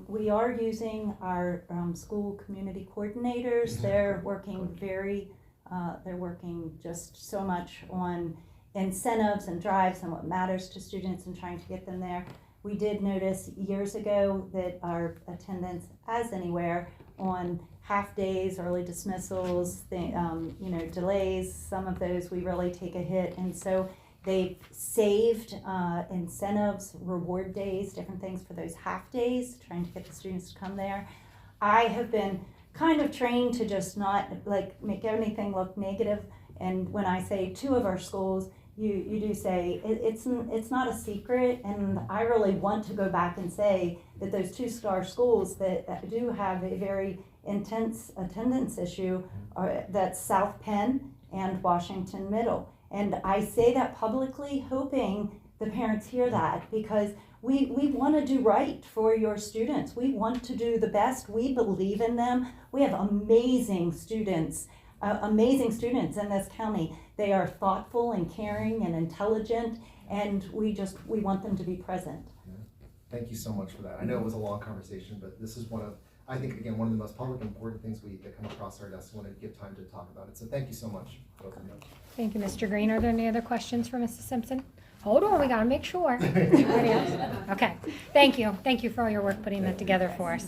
We are using our school community coordinators. They're working they're working just so much on incentives and drives and what matters to students and trying to get them there. We did notice years ago that our attendance, as anywhere, on half days, early dismissals, delays, some of those we really take a hit. And so they've saved incentives, reward days, different things for those half days, trying to get the students to come there. I have been kind of trained to just not make anything look negative. And when I say 2 of our schools, you do say it's not a secret, and I really want to go back and say that those 2-star schools that do have a very intense attendance issue that's South Penn and Washington Middle. And I say that publicly, hoping the parents hear that, because we want to do right for your students. We want to do the best. We believe in them. We have amazing students in this county. They are thoughtful and caring and intelligent, and we want them to be present. Thank you so much for that. I know it was a long conversation, but this is one of the most public and important things that come across our desk. I want to give time to talk about it. So thank you so much, both of you. Thank you, Mr. Green. Are there any other questions for Mrs. Simpson? Hold on, we gotta make sure. Anybody else? Okay, thank you. Thank you for all your work putting that together for us.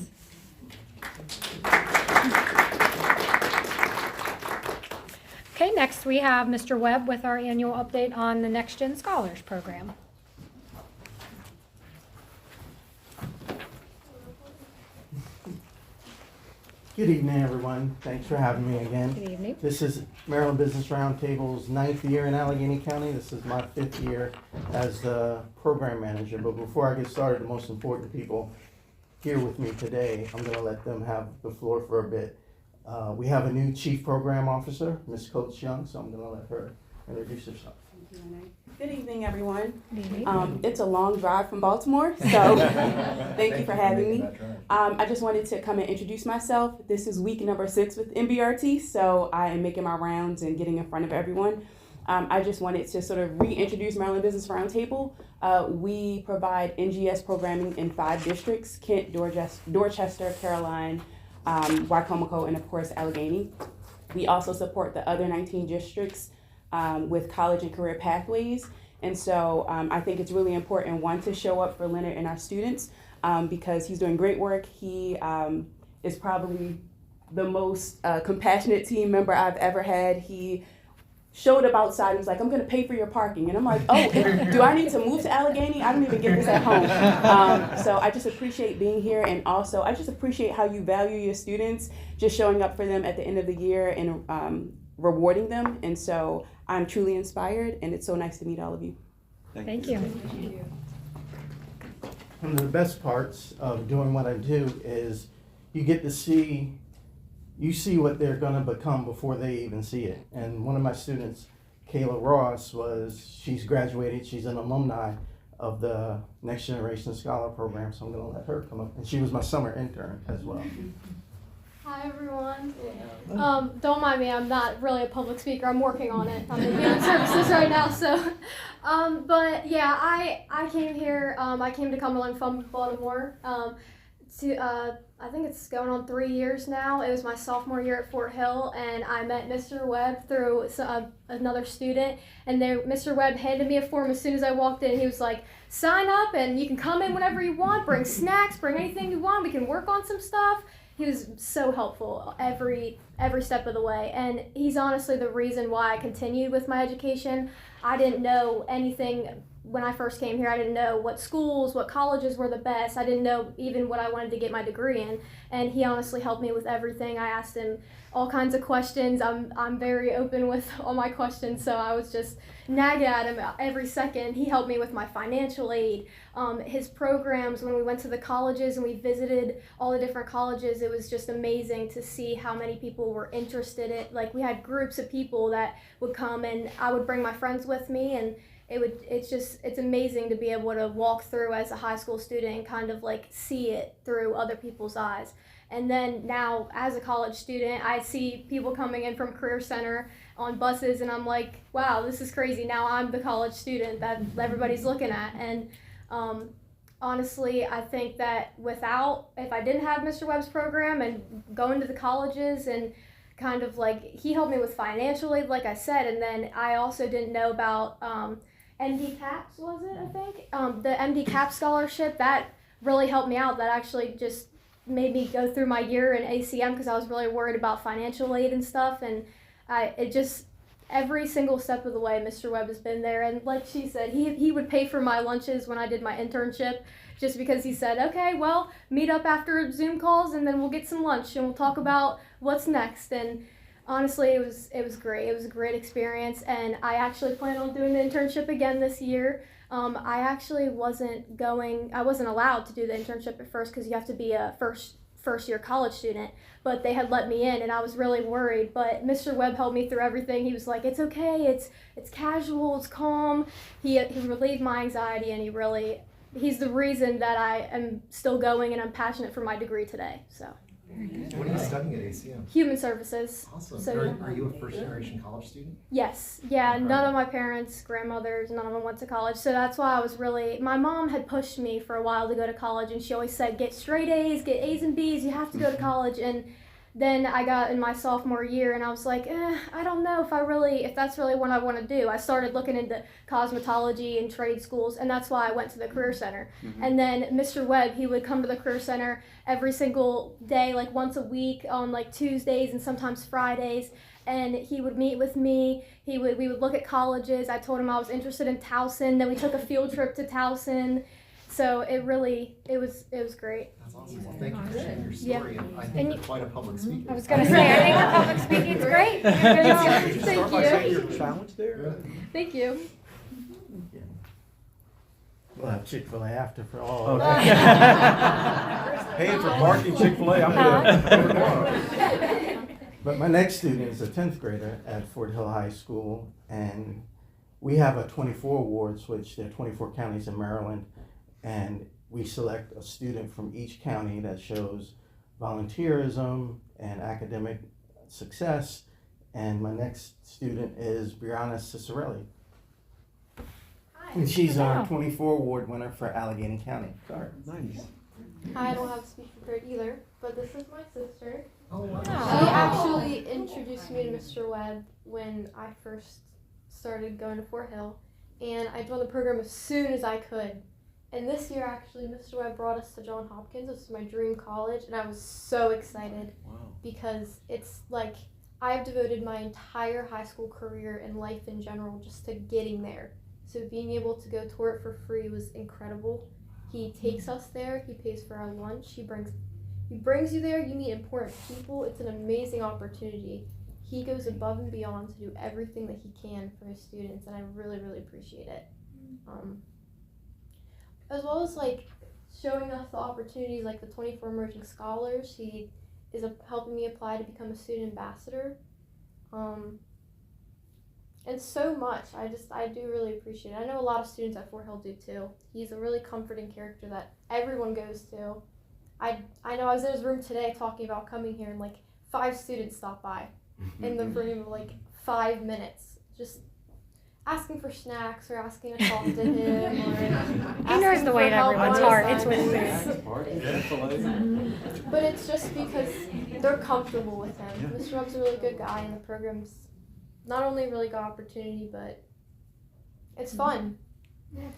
Okay, next we have Mr. Webb with our annual update on the Next Gen Scholars Program. Good evening, everyone. Thanks for having me again. Good evening. This is Maryland Business Roundtable's 9th year in Allegheny County. This is my 5th year as the program manager. But before I get started, the most important people here with me today, I'm going to let them have the floor for a bit. We have a new Chief Program Officer, Ms. Coates Young, so I'm going to let her introduce herself. Thank you, Renee. Good evening, everyone. Good evening. It's a long drive from Baltimore, so thank you for having me. I just wanted to come and introduce myself. This is week number 6 with MBRT, so I am making my rounds and getting in front of everyone. I just wanted to sort of reintroduce Maryland Business Roundtable. We provide NGS programming in 5 districts: Kent, Dorchester, Caroline, Wicomico, and of course Allegheny. We also support the other 19 districts with college and career pathways. And so I think it's really important, one, to show up for Leonard and our students because he's doing great work. He is probably the most compassionate team member I've ever had. He showed up outside. He was like, "I'm going to pay for your parking." And I'm like, "Oh, do I need to move to Allegheny? I don't even get this at home." So I just appreciate being here. And also, I just appreciate how you value your students, just showing up for them at the end of the year and rewarding them. And so I'm truly inspired, and it's so nice to meet all of you. Thank you. One of the best parts of doing what I do is you get to see what they're going to become before they even see it. And one of my students, Kayla Ross, she's graduated, she's an alumni of the Next Generation Scholar Program, so I'm going to let her come up. And she was my summer intern as well. Hi everyone. Don't mind me, I'm not really a public speaker. I'm working on it. I'm in human services right now, so. But yeah, I came here, I came to Cumberland from Baltimore. I think it's going on 3 years now. It was my sophomore year at Fort Hill, and I met Mr. Webb through another student. And Mr. Webb handed me a form as soon as I walked in. He was like, "Sign up, and you can come in whenever you want. Bring snacks, bring anything you want. We can work on some stuff." He was so helpful every step of the way, and he's honestly the reason why I continued with my education. I didn't know anything when I first came here, I didn't know what schools, what colleges were the best. I didn't know even what I wanted to get my degree in. And he honestly helped me with everything. I asked him all kinds of questions. I'm very open with all my questions, so I was just nagging at him every second. He helped me with my financial aid, his programs. When we went to the colleges and we visited all the different colleges, it was just amazing to see how many people were interested in it. Like, we had groups of people that would come, and I would bring my friends with me, and it's amazing to be able to walk through as a high school student and kind of like see it through other people's eyes. And then now as a college student, I see people coming in from Career Center on buses, and I'm like, wow, this is crazy. Now I'm the college student that everybody's looking at. And honestly, I think that if I didn't have Mr. Webb's program and going to the colleges, and kind of like, he helped me with financial aid, like I said, and then I also didn't know about MD Caps, was it, I think? The MD Cap scholarship, that really helped me out. That actually just made me go through my year in ACM, because I was really worried about financial aid and stuff, and every single step of the way, Mr. Webb has been there. And like she said, he would pay for my lunches when I did my internship, just because he said, okay, well, meet up after Zoom calls and then we'll get some lunch and we'll talk about what's next. And honestly, it was great. It was a great experience, and I actually plan on doing the internship again this year. I actually wasn't allowed to do the internship at first, because you have to be a first year college student, but they had let me in, and I was really worried. But Mr. Webb helped me through everything. He was like, it's okay, it's casual, it's calm. He relieved my anxiety, and he's the reason that I am still going and I'm passionate for my degree today. So. What are you studying at ACM? Human services. Awesome. So, Are you a first generation college student? Yes. Yeah. None of my parents, grandmothers, none of them went to college. So that's why my mom had pushed me for a while to go to college, and she always said, get straight A's, get A's and B's, you have to go to college. And then I got in my sophomore year, and I was like, I don't know if that's really what I want to do. I started looking into cosmetology and trade schools, and that's why I went to the Career Center. Mm-hmm. And then Mr. Webb, he would come to the Career Center every single day, like once a week on like Tuesdays and sometimes Fridays. And he would meet with me. We would look at colleges. I told him I was interested in Towson. Then we took a field trip to Towson. So it was great. That's awesome. Well, thank you for sharing your story. Yeah. And I think you're quite a public speaker. I was going to say, I think the public speaking's great. Thank you. Your challenge there? Thank you. We'll have Chick-fil-A after for all. Okay. Paying for parking, Chick-fil-A, I'm good. But my next student is a 10th grader at Fort Hill High School, and we have a 24 awards, which there are 24 counties in Maryland, and we select a student from each county that shows volunteerism and academic success. And my next student is Brianna Cicerelli. And she's our 24 award winner for Allegheny County. Sorry. Nice. I don't have a speech prepared either, but this is my sister. Oh, wow. She actually introduced me to Mr. Webb when I first started going to Fort Hill, and I joined the program as soon as I could. And this year, actually, Mr. Webb brought us to Johns Hopkins. This is my dream college, and I was so excited. Wow. Because it's like I've devoted my entire high school career and life in general just to getting there. So being able to go tour it for free was incredible. He takes us there. He pays for our lunch. He brings you there. You meet important people. It's an amazing opportunity. He goes above and beyond to do everything that he can for his students, and I really, really appreciate it. As well as like showing us the opportunities, like the 24 Emerging Scholars. He is helping me apply to become a student ambassador. And so much. I do really appreciate it. I know a lot of students at Fort Hill do too. He's a really comforting character that everyone goes to. I know I was in his room today talking about coming here, and like 5 students stopped by in the room of like 5 minutes, just asking for snacks or asking to talk to him. Or He knows the way to everyone's heart. It's with But it's just because they're comfortable with him. Mr. Webb's a really good guy, and the program's not only really good opportunity, but it's fun.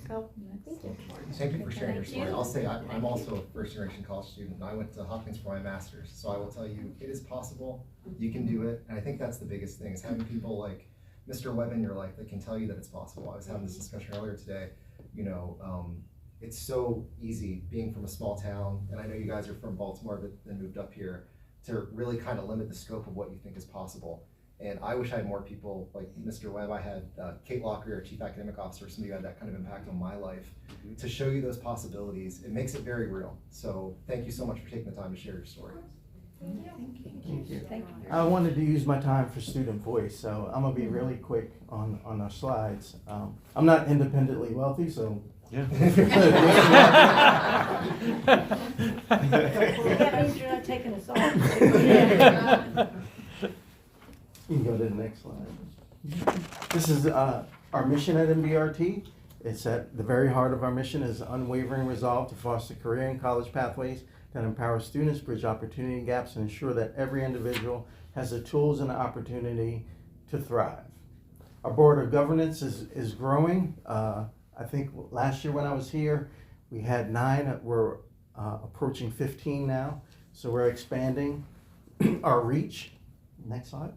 So, thank you. Thank you for sharing your story. I'll say I'm also a first generation college student, and I went to Hopkins for my master's. So I will tell you, it is possible. You can do it. And I think that's the biggest thing, is having people like Mr. Webb in your life that can tell you that it's possible. I was having this discussion earlier today. you know, it's so easy being from a small town, and I know you guys are from Baltimore but then moved up here, to really kind of limit the scope of what you think is possible. And I wish I had more people like Mr. Webb. I had Kate Lockery, our Chief Academic Officer, somebody who had that kind of impact on my life, to show you those possibilities. It makes it very real. So thank you so much for taking the time to share your story. Thank you. I wanted to use my time for student voice, so I'm gonna be really quick on our slides. I'm not independently wealthy, so. That means you're not taking us off. You can go to the next slide. This is our mission at MBRT. It's at the very heart of our mission is unwavering resolve to foster career and college pathways that empower students, bridge opportunity gaps, and ensure that every individual has the tools and the opportunity to thrive. Our board of governance is growing. I think last year when I was here, we had 9. We're approaching 15 now. So we're expanding our reach. Next slide.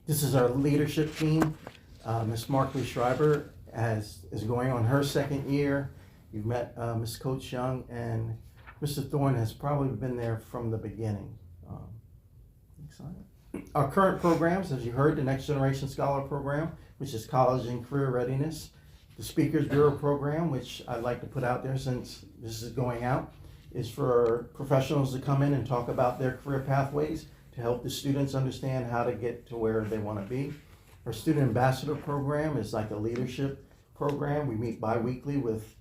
This is our leadership team. Ms. Markley Schreiber is going on her 2nd year. You've met Ms. Coach Young, and Mr. Thorne has probably been there from the beginning. Next slide. Our current programs, as you heard, the Next Generation Scholar Program, which is college and career readiness. The Speakers Bureau program, which I'd like to put out there since this is going out, is for professionals to come in and talk about their career pathways to help the students understand how to get to where they want to be. Our Student Ambassador program is like a leadership program. We meet bi-weekly with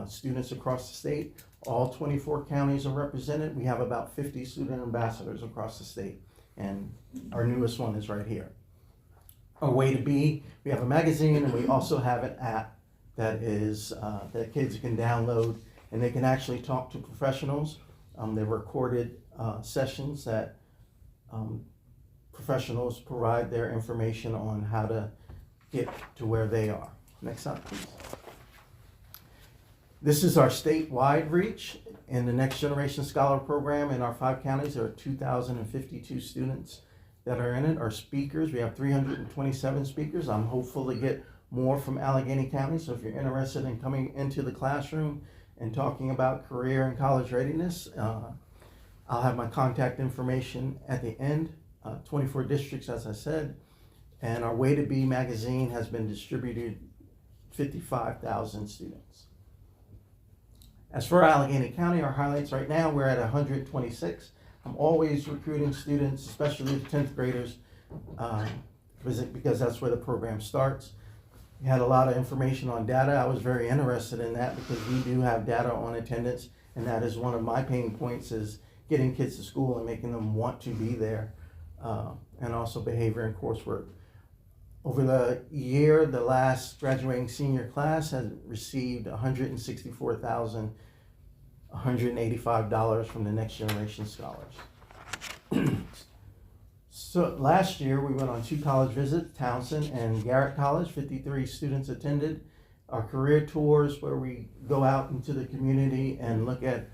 students across the state. All 24 counties are represented. We have about 50 student ambassadors across the state, and our newest one is right here. Our Way to Be, we have a magazine, and we also have an app that is that kids can download, and they can actually talk to professionals. They're recorded sessions that professionals provide their information on how to get to where they are. Next slide, please. This is our statewide reach. In the Next Generation Scholar Program in our 5 counties, there are 2,052 students that are in it. Our speakers, we have 327 speakers. I'm hopeful to get more from Allegheny County, so if you're interested in coming into the classroom and talking about career and college readiness, I'll have my contact information at the end. 24 districts, as I said, and our Way to Be magazine has been distributed 55,000 students. As for Allegheny County, our highlights right now, we're at 126. I'm always recruiting students, especially the 10th graders, because that's where the program starts. We had a lot of information on data. I was very interested in that because we do have data on attendance, and that is one of my pain points, is getting kids to school and making them want to be there, and also behavior and coursework. Over the year, the last graduating senior class has received $164,185 from the Next Generation Scholars. So last year, we went on 2 college visits, Townsend and Garrett College. 53 students attended. Our career tours, where we go out into the community and look at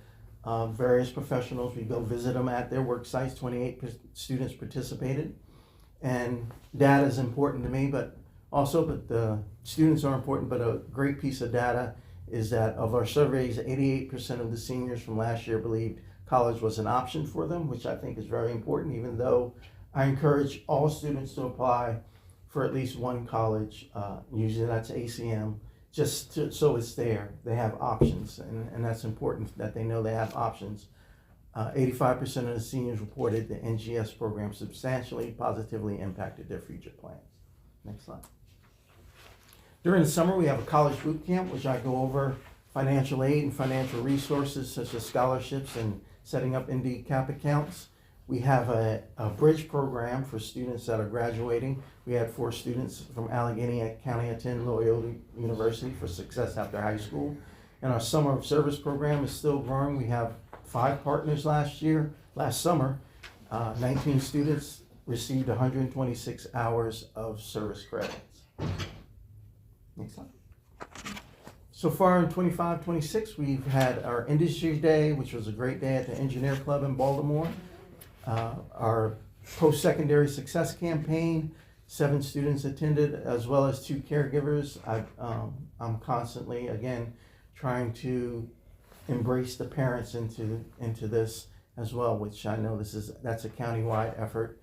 various professionals. We go visit them at their work sites. 28 students participated. And data is important to me, but the students are important, but a great piece of data is that of our surveys, 88% of the seniors from last year believed college was an option for them, which I think is very important, even though I encourage all students to apply for at least one college, usually that's ACM, so it's there. They have options, and that's important that they know they have options. 85% of the seniors reported the NGS program substantially positively impacted their future plans. Next slide. During the summer, we have a college boot camp, which I go over financial aid and financial resources such as scholarships and setting up Indeed Cap accounts. We have a bridge program for students that are graduating. We had 4 students from Allegheny County attend Loyola University for Success After High School. And our summer of service program is still growing. We have 5 partners last summer. 19 students received 126 hours of service credits. Next slide. So far in 25-26, we've had our Industry Day, which was a great day at the Engineer Club in Baltimore. Our post-secondary success campaign, 7 students attended, as well as 2 caregivers. I'm constantly, again, trying to embrace the parents into this as well, which I know that's a countywide effort.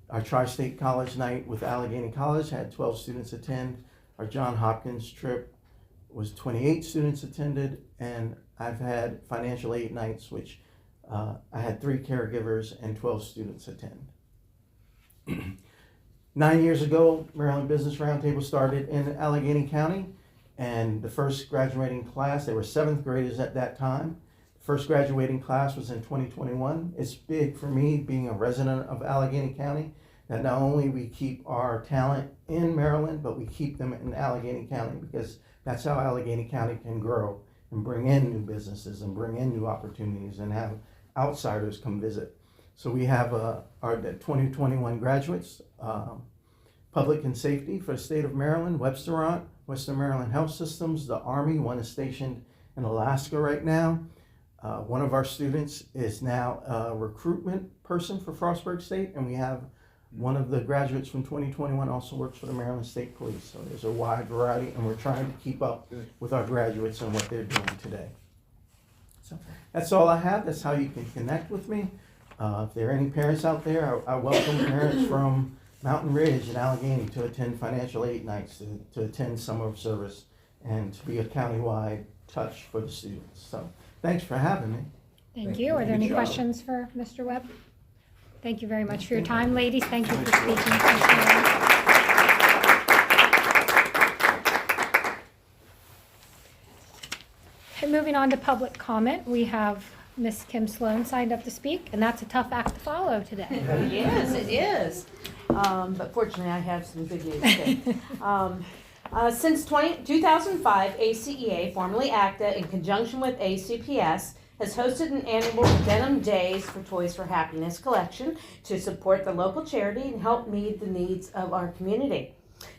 Our Tri-State College Night with Allegheny College had 12 students attend. Our John Hopkins trip was 28 students attended, and I've had financial aid nights, which I had 3 caregivers and 12 students attend. 9 years ago, Maryland Business Roundtable started in Allegheny County, and the first graduating class, they were 7th graders at that time. First graduating class was in 2021. It's big for me, being a resident of Allegheny County, that not only we keep our talent in Maryland, but we keep them in Allegheny County, because that's how Allegheny County can grow and bring in new businesses and bring in new opportunities and have outsiders come visit. So we have the 2021 graduates, Public and Safety for the state of Maryland, Websteront, Western Maryland Health Systems, the Army. One is stationed in Alaska right now. One of our students is now a recruitment person for Frostburg State, and we have one of the graduates from 2021 also works for the Maryland State Police. So there's a wide variety, and we're trying to keep up with our graduates and what they're doing today. So that's all I have. That's how you can connect with me. If there are any parents out there, I welcome parents from Mountain Ridge and Allegheny to attend financial aid nights, to attend summer of service, and to be a countywide touch for the students. So thanks for having me. Thank you. Are there any questions for Mr. Webb? Thank you very much for your time, ladies. Thank you for speaking. Okay, moving on to public comment, we have Miss Kim Sloan signed up to speak, and that's a tough act to follow today. Yes, it is. But fortunately, I have some good news too. Since 2005, ACEA, formerly ACTA, in conjunction with ACPS, has hosted an annual Denim Days for Toys for Happiness collection to support the local charity and help meet the needs of our community.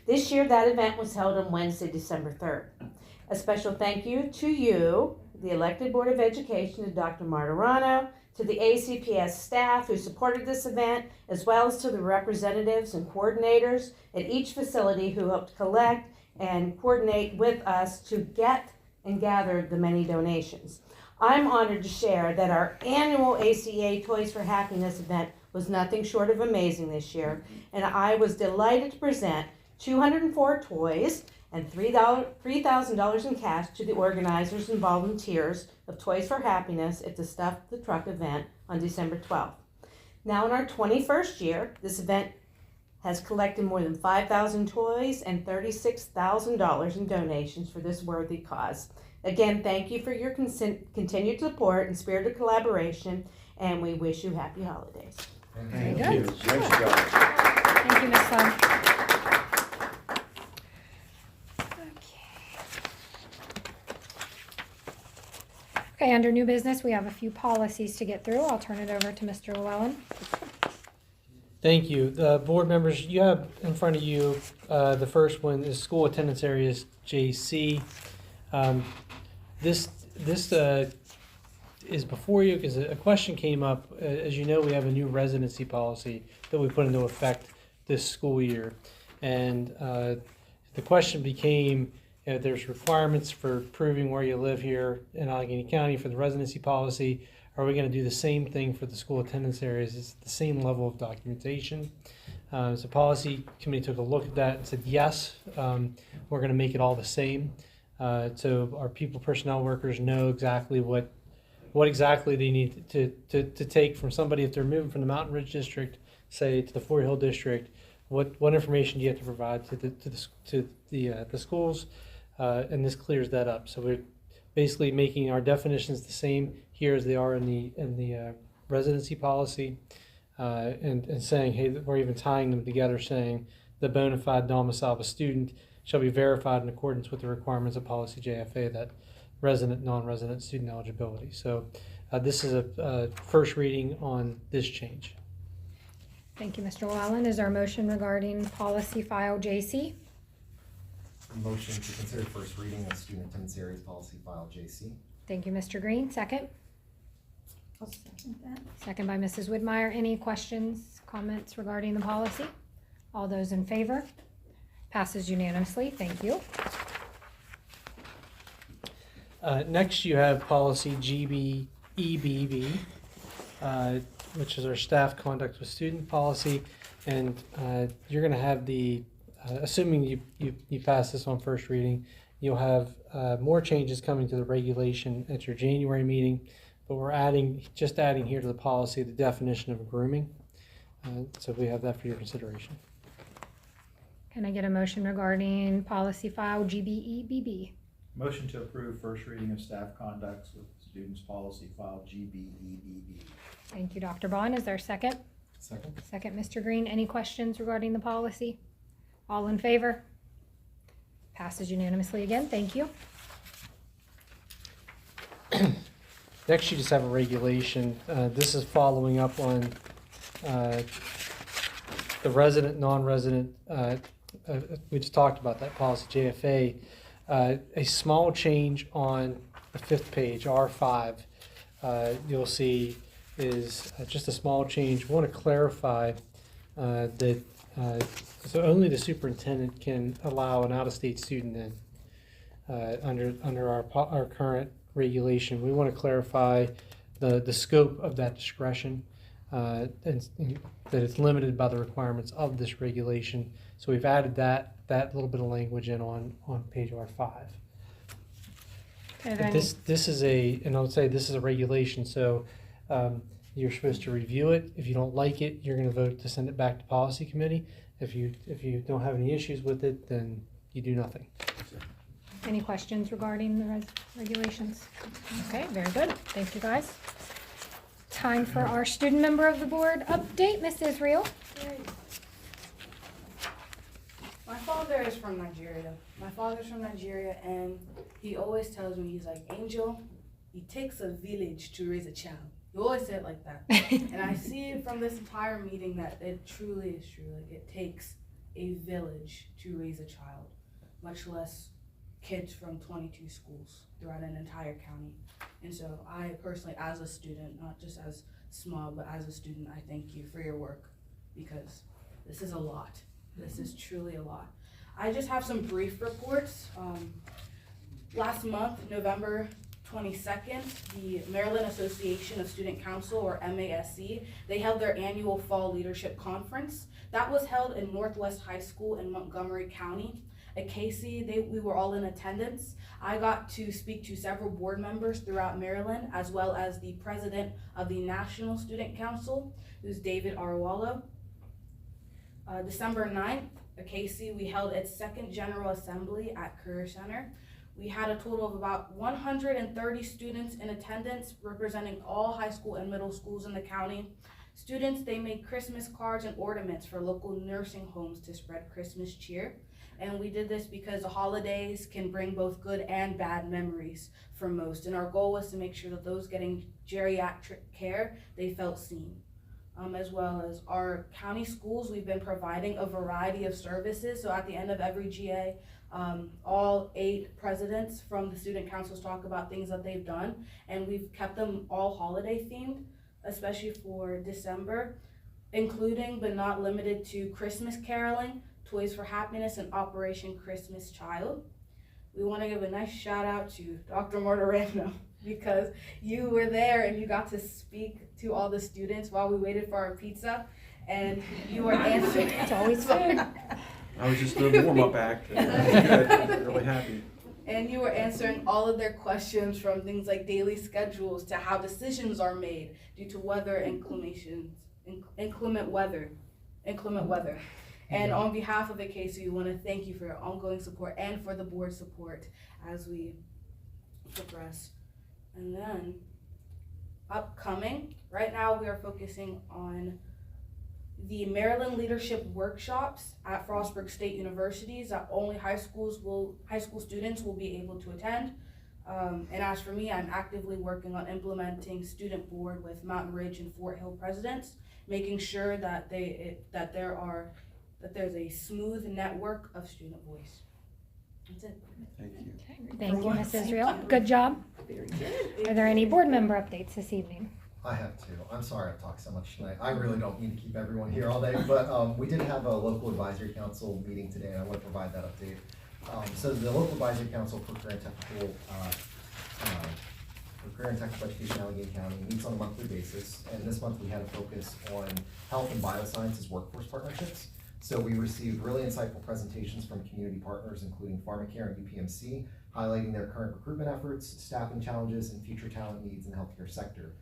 This year, that event was held on Wednesday, December 3rd. A special thank you to you, the elected Board of Education, to Dr. Martirano, to the ACPS staff who supported this event, as well as to the representatives and coordinators at each facility who helped collect and coordinate with us to get and gather the many donations. I'm honored to share that our annual ACEA Toys for Happiness event was nothing short of amazing this year, and I was delighted to present 204 toys and $3,000 in cash to the organizers and volunteers of Toys for Happiness at the Stuff the Truck event on December 12th. Now in our 21st year, this event has collected more than 5,000 toys and $36,000 in donations for this worthy cause. Again, thank you for your continued support and spirit of collaboration, and we wish you happy holidays. Thank Very you. good. Nice job. Thank you, Ms. Sloan. Okay, under new business, we have a few policies to get through. I'll turn it over to Mr. Llewellyn. Thank you. Board members, you have in front of you, the first one is school attendance areas, JC. This is before you because a question came up. As you know, we have a new residency policy that we put into effect this school year. And the question became, there's requirements for proving where you live here in Allegheny County for the residency policy. Are we going to do the same thing for the school attendance areas? It's the same level of documentation. So policy committee took a look at that and said, yes, we're going to make it all the same. So our personnel workers know exactly what exactly they need to take from somebody if they're moving from the Mountain Ridge district, say, to the Fort Hill district. What information do you have to provide to the schools? And this clears that up. So we're basically making our definitions the same here as they are in the residency policy, and saying, hey, we're even tying them together, saying the bona fide domicile of a student shall be verified in accordance with the requirements of policy JFA, that resident, non-resident student eligibility. So this is a first reading on this change. Thank you, Mr. Llewellyn. Is there a motion regarding policy file JC? Motion to consider first reading of student attendance areas policy file JC. Thank you, Mr. Green. Second? I'll second that. Second by Mrs. Widmeyer. Any questions, comments regarding the policy? All those in favor? Passes unanimously. Thank you. Next, you have policy GBEBB, which is our staff conduct with student policy. And you're going to have the, assuming you pass this on first reading, you'll have more changes coming to the regulation at your January meeting. But we're just adding here to the policy the definition of grooming. So we have that for your consideration. Can I get a motion regarding policy file GBEBB? Motion to approve first reading of staff conducts with students policy file GBEBB. Thank you, Dr. Bond. Is there a second? Second. Second, Mr. Green. Any questions regarding the policy? All in favor? Passes unanimously again. Thank you. Next, you just have a regulation. This is following up on the resident, non-resident. We just talked about that policy, JFA. A small change on the 5th page, R5, you'll see is just a small change. We want to clarify that so only the superintendent can allow an out-of-state student in under our current regulation. We want to clarify the scope of that discretion and that it's limited by the requirements of this regulation. So we've added that little bit of language in on page R5. Okay, This is and I would say this is a regulation, so you're supposed to review it. If you don't like it, you're going to vote to send it back to policy committee. If you don't have any issues with it, then you do nothing. Any questions regarding the regulations? Okay, very good. Thank you, guys. Time for our student member of the board update, Miss Israel. My father is from Nigeria. My father's from Nigeria, and he always tells me, he's like, Angel, it takes a village to raise a child. He always said it like that. And I see from this entire meeting that it truly is true. Like, it takes a village to raise a child, much less kids from 22 schools throughout an entire county. And so I personally, as a student, not just as small, but as a student, I thank you for your work, because this is a lot. This is truly a lot. I just have some brief reports. Last month, November 22nd, the Maryland Association of Student Council, or MASC, they held their annual Fall Leadership Conference. That was held in Northwest High School in Montgomery County. At Casey, we were all in attendance. I got to speak to several board members throughout Maryland, as well as the president of the National Student Council, who's David Arwalo. December 9th, at Casey, we held its second General Assembly at Career Center. We had a total of about 130 students in attendance, representing all high school and middle schools in the county. Students, they made Christmas cards and ornaments for local nursing homes to spread Christmas cheer. And we did this because the holidays can bring both good and bad memories for most. And our goal was to make sure that those getting geriatric care, they felt seen. As well as our county schools, we've been providing a variety of services. So at the end of every GA, all 8 presidents from the student councils talk about things that they've done. And we've kept them all holiday themed, especially for December, including but not limited to Christmas caroling, Toys for Happiness, and Operation Christmas Child. We want to give a nice shout out to Dr. Mortarano, because you were there and you got to speak to all the students while we waited for our pizza, and you were answering. It's always food. I was just the warm-up act. Really happy. And you were answering all of their questions, from things like daily schedules to how decisions are made due to weather inclement weather. And on behalf of the KC, we want to thank you for your ongoing support and for the board support as we progress. And then, upcoming, right now we are focusing on the Maryland Leadership Workshops at Frostburg State Universities that only high school students will be able to attend. And as for me, I'm actively working on implementing student board with Mountain Ridge and Fort Hill presidents, making sure that there's a smooth network of student voice. That's it. Thank you. Thank you, Ms. Israel. Good job. Very good. Are there any board member updates this evening? I have two. I'm sorry I've talked so much tonight. I really don't mean to keep everyone here all day, but we did have a local advisory council meeting today, and I want to provide that update. So the local advisory council for career and technical education in Allegheny County meets on a monthly basis, and this month we had a focus on health and biosciences workforce partnerships. So we received really insightful presentations from community partners, including PharmaCare and UPMC, highlighting their current recruitment efforts, staffing challenges, and future talent needs in the healthcare sector.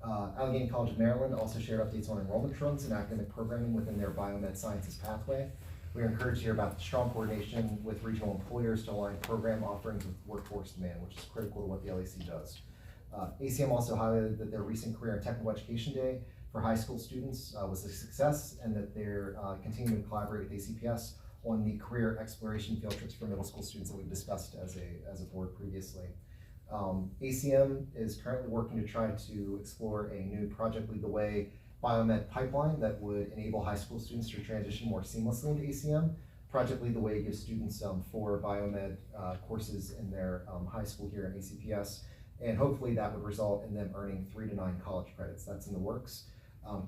Allegheny College of Maryland also shared updates on enrollment trends and academic programming within their biomed sciences pathway. We are encouraged to hear about the strong coordination with regional employers to align program offerings with workforce demand, which is critical to what the LAC does. ACM also highlighted that their recent Career and Technical Education Day for high school students was a success, and that they're continuing to collaborate with ACPS on the career exploration field trips for middle school students that we've discussed as a board previously. ACM is currently working to try to explore a new Project Lead the Way biomed pipeline that would enable high school students to transition more seamlessly into ACM. Project Lead the Way gives students 4 biomed courses in their high school here at ACPS, and hopefully that would result in them earning 3 to 9 college credits. That's in the works.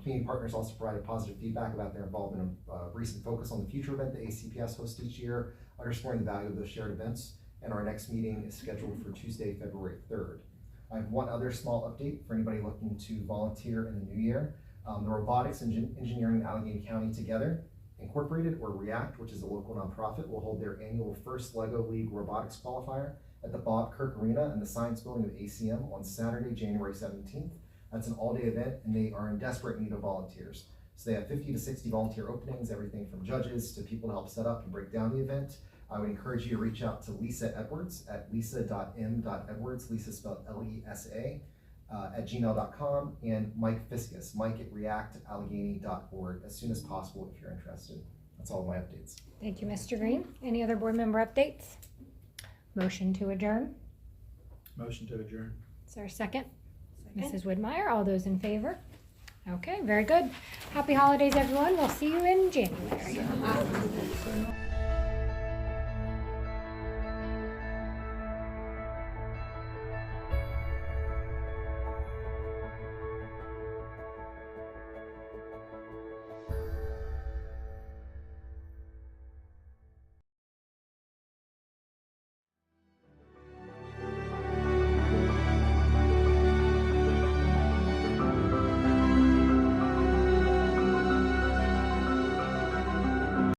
Community partners also provided positive feedback about their involvement in a recent focus on the future event that ACPS hosts each year, underscoring the value of those shared events. And our next meeting is scheduled for Tuesday, February 3rd. I have one other small update for anybody looking to volunteer in the new year. The Robotics Engineering Allegheny County Together Incorporated, or REACT, which is a local nonprofit, will hold their annual first LEGO League Robotics Qualifier at the Bob Kirk Arena in the Science Building of ACM on Saturday, January 17th. That's an all-day event, and they are in desperate need of volunteers. So they have 50 to 60 volunteer openings, everything from judges to people to help set up and break down the event. I would encourage you to reach out to Lisa Edwards at lisa.m.edwards, Lisa spelled L-E-S-A, at gmail.com, and Mike Fiskus, Mike at reactallegheny.org, as soon as possible if you're interested. That's all of my updates. Thank you, Mr. Green. Any other board member updates? Motion to adjourn. Motion to adjourn. Is there a second? Mrs. Widmeyer, all those in favor? Okay, very good. Happy holidays, everyone. We'll see you in January.